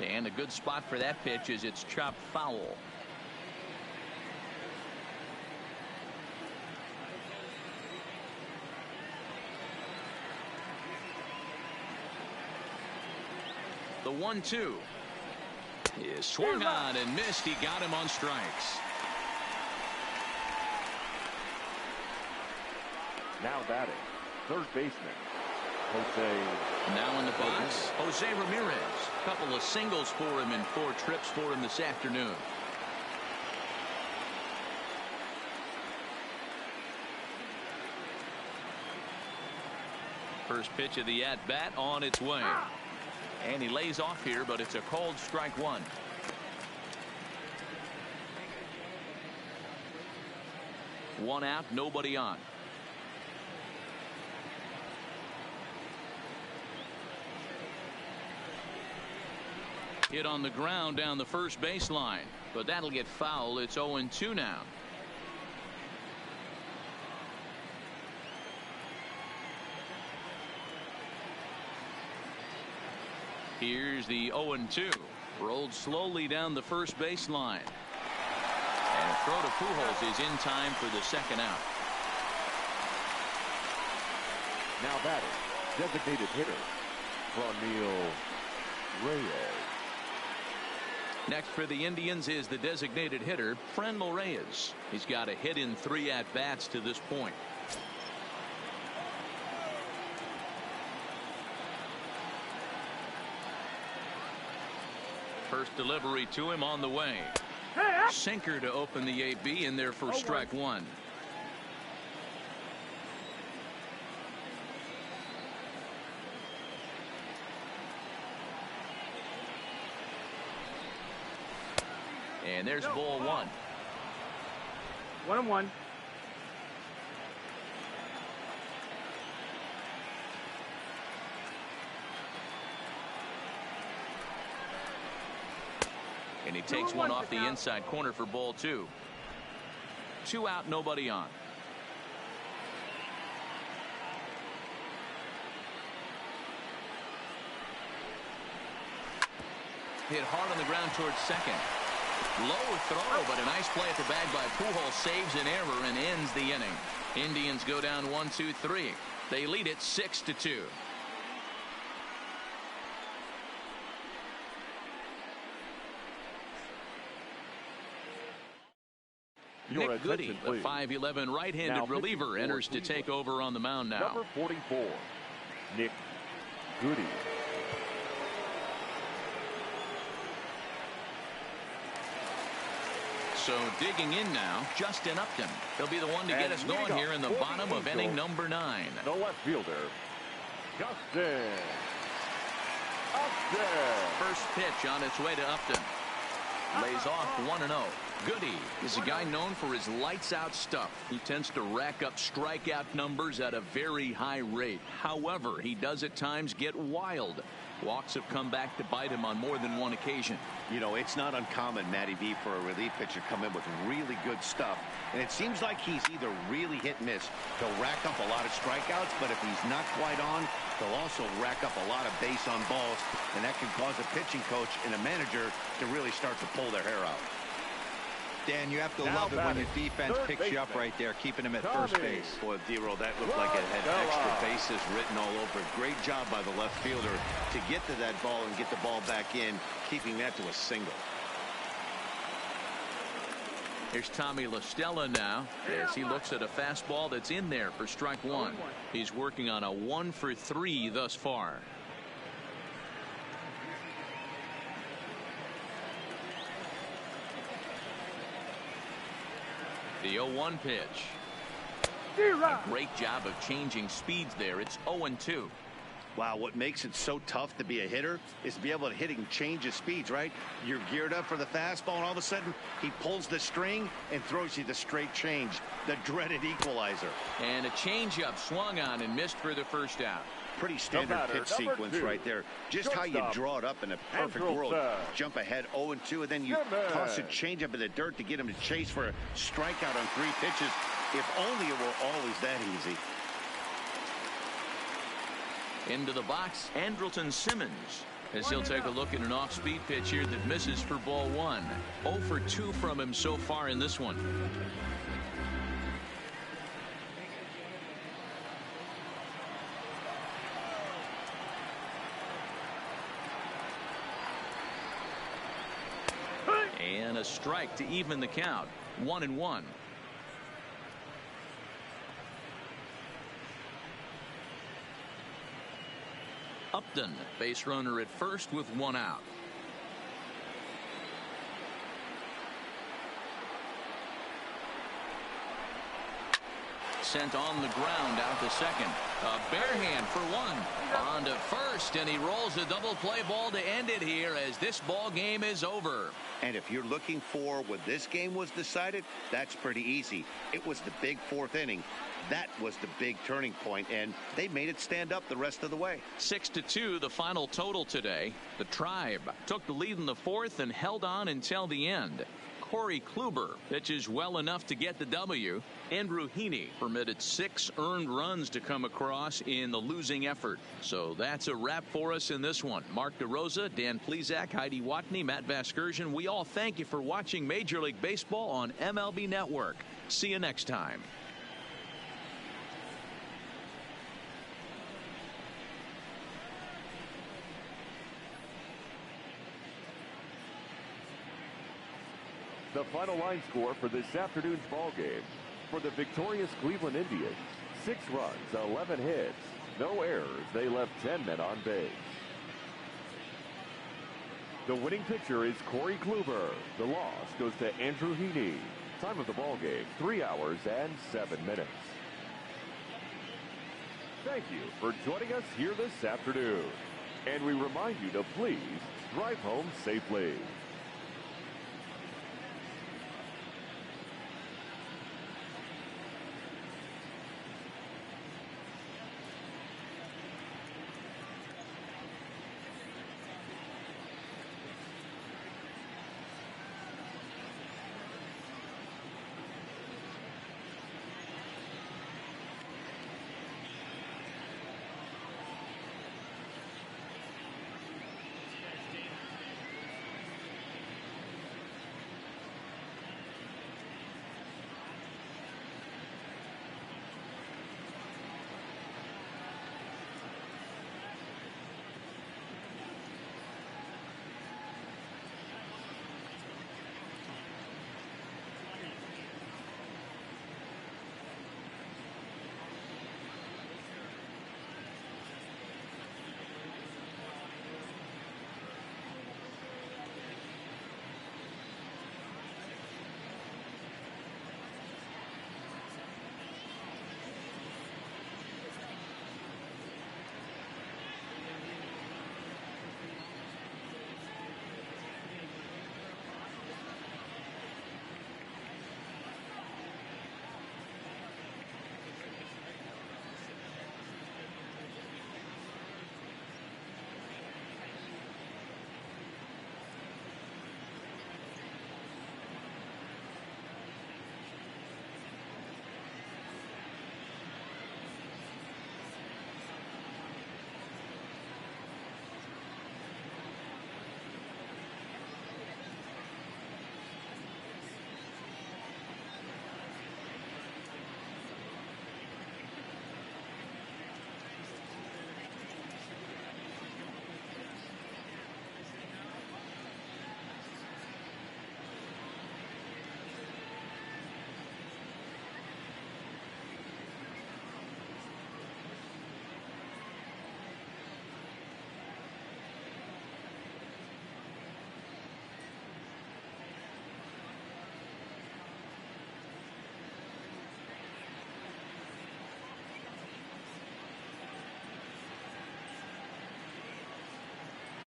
[SPEAKER 1] And a good spot for that pitch is it's chopped foul. The 1-2 is swung on and missed. He got him on strikes.
[SPEAKER 3] Now batting, third baseman, Jose.
[SPEAKER 1] Now in the box, Jose Ramirez. Couple of singles for him and 4 trips for him this afternoon. First pitch of the at-bat on its way. And he lays off here, but it's a called strike 1. One out, nobody on. Hit on the ground down the first baseline, but that'll get foul. It's 0-2 now. Here's the 0-2. Rolled slowly down the first baseline. And a throw to Pujols is in time for the second out.
[SPEAKER 3] Now batting, designated hitter, Carnage Reyes.
[SPEAKER 1] Next for the Indians is the designated hitter, Franmil Reyes. He's got a hit in 3 at-bats to this point. First delivery to him on the way. Sinker to open the AB in there for strike one. And there's ball one.
[SPEAKER 6] 1-1.
[SPEAKER 1] And he takes one off the inside corner for ball two. 2 out, nobody on. Hit hard on the ground towards second. Low throw, but a nice play at the bag by Pujols, saves an error and ends the inning. Indians go down 1-2-3. They lead it 6-2. Nick Goody, the 5'11" right-handed reliever, enters to take over on the mound now.
[SPEAKER 3] Number 44, Nick Goody.
[SPEAKER 1] So digging in now, Justin Upton. He'll be the one to get us going here in the bottom of inning number 9.
[SPEAKER 3] The left fielder, Justin Upton.
[SPEAKER 1] First pitch on its way to Upton. Lays off 1-0. Goody is a guy known for his lights-out stuff. He tends to rack up strikeout numbers at a very high rate. However, he does at times get wild. Walks have come back to bite him on more than one occasion.
[SPEAKER 2] You know, it's not uncommon, Matty V, for a relief pitcher to come in with really good stuff. And it seems like he's either really hit and miss. He'll rack up a lot of strikeouts, but if he's not quite on, he'll also rack up a lot of base on balls. And that can cause a pitching coach and a manager to really start to pull their hair out.
[SPEAKER 4] Dan, you have to love it when your defense picks you up right there, keeping him at first base.
[SPEAKER 2] Boy, D-Roll, that looked like it had extra bases written all over it. Great job by the left fielder to get to that ball and get the ball back in, keeping that to a single.
[SPEAKER 1] Here's Tommy La Stella now as he looks at a fastball that's in there for strike one. He's working on a 1-for-3 thus far. The 0-1 pitch. A great job of changing speeds there. It's 0-2.
[SPEAKER 2] Wow, what makes it so tough to be a hitter is to be able to hit and change his speeds, right? You're geared up for the fastball, and all of a sudden, he pulls the string and throws you the straight change, the dreaded equalizer.
[SPEAKER 1] And a changeup swung on and missed for the first out.
[SPEAKER 2] Pretty standard pitch sequence right there. Just how you draw it up in a perfect world. Jump ahead 0-2, and then you toss a changeup in the dirt to get him to chase for a strikeout on 3 pitches. If only it were always that easy.
[SPEAKER 1] Into the box, Andrelton Simmons, as he'll take a look at an off-speed pitch here that misses for ball 1. 0-for-2 from him so far in this one. And a strike to even the count. 1-1. Upton, base runner at first with 1 out. Sent on the ground out to second. A bare hand for 1. On to first, and he rolls a double play ball to end it here as this ball game is over.
[SPEAKER 2] And if you're looking for when this game was decided, that's pretty easy. It was the big 4th inning. That was the big turning point, and they made it stand up the rest of the way.
[SPEAKER 1] 6-2, the final total today. The Tribe took the lead in the 4th and held on until the end. Corey Kluber pitches well enough to get the W. Andrew Heaney permitted 6 earned runs to come across in the losing effort. So that's a wrap for us in this one. Mark DeRosa, Dan Plesac, Heidi Watney, Matt Vasgersian. We all thank you for watching Major League Baseball on MLB Network. See you next time.
[SPEAKER 3] The final line score for this afternoon's ball game. For the victorious Cleveland Indians, 6 runs, 11 hits, no errors. They left 10 men on base. The winning pitcher is Corey Kluber. The loss goes to Andrew Heaney. Time of the ball game, 3 hours and 7 minutes. Thank you for joining us here this afternoon. And we remind you to please drive home safely.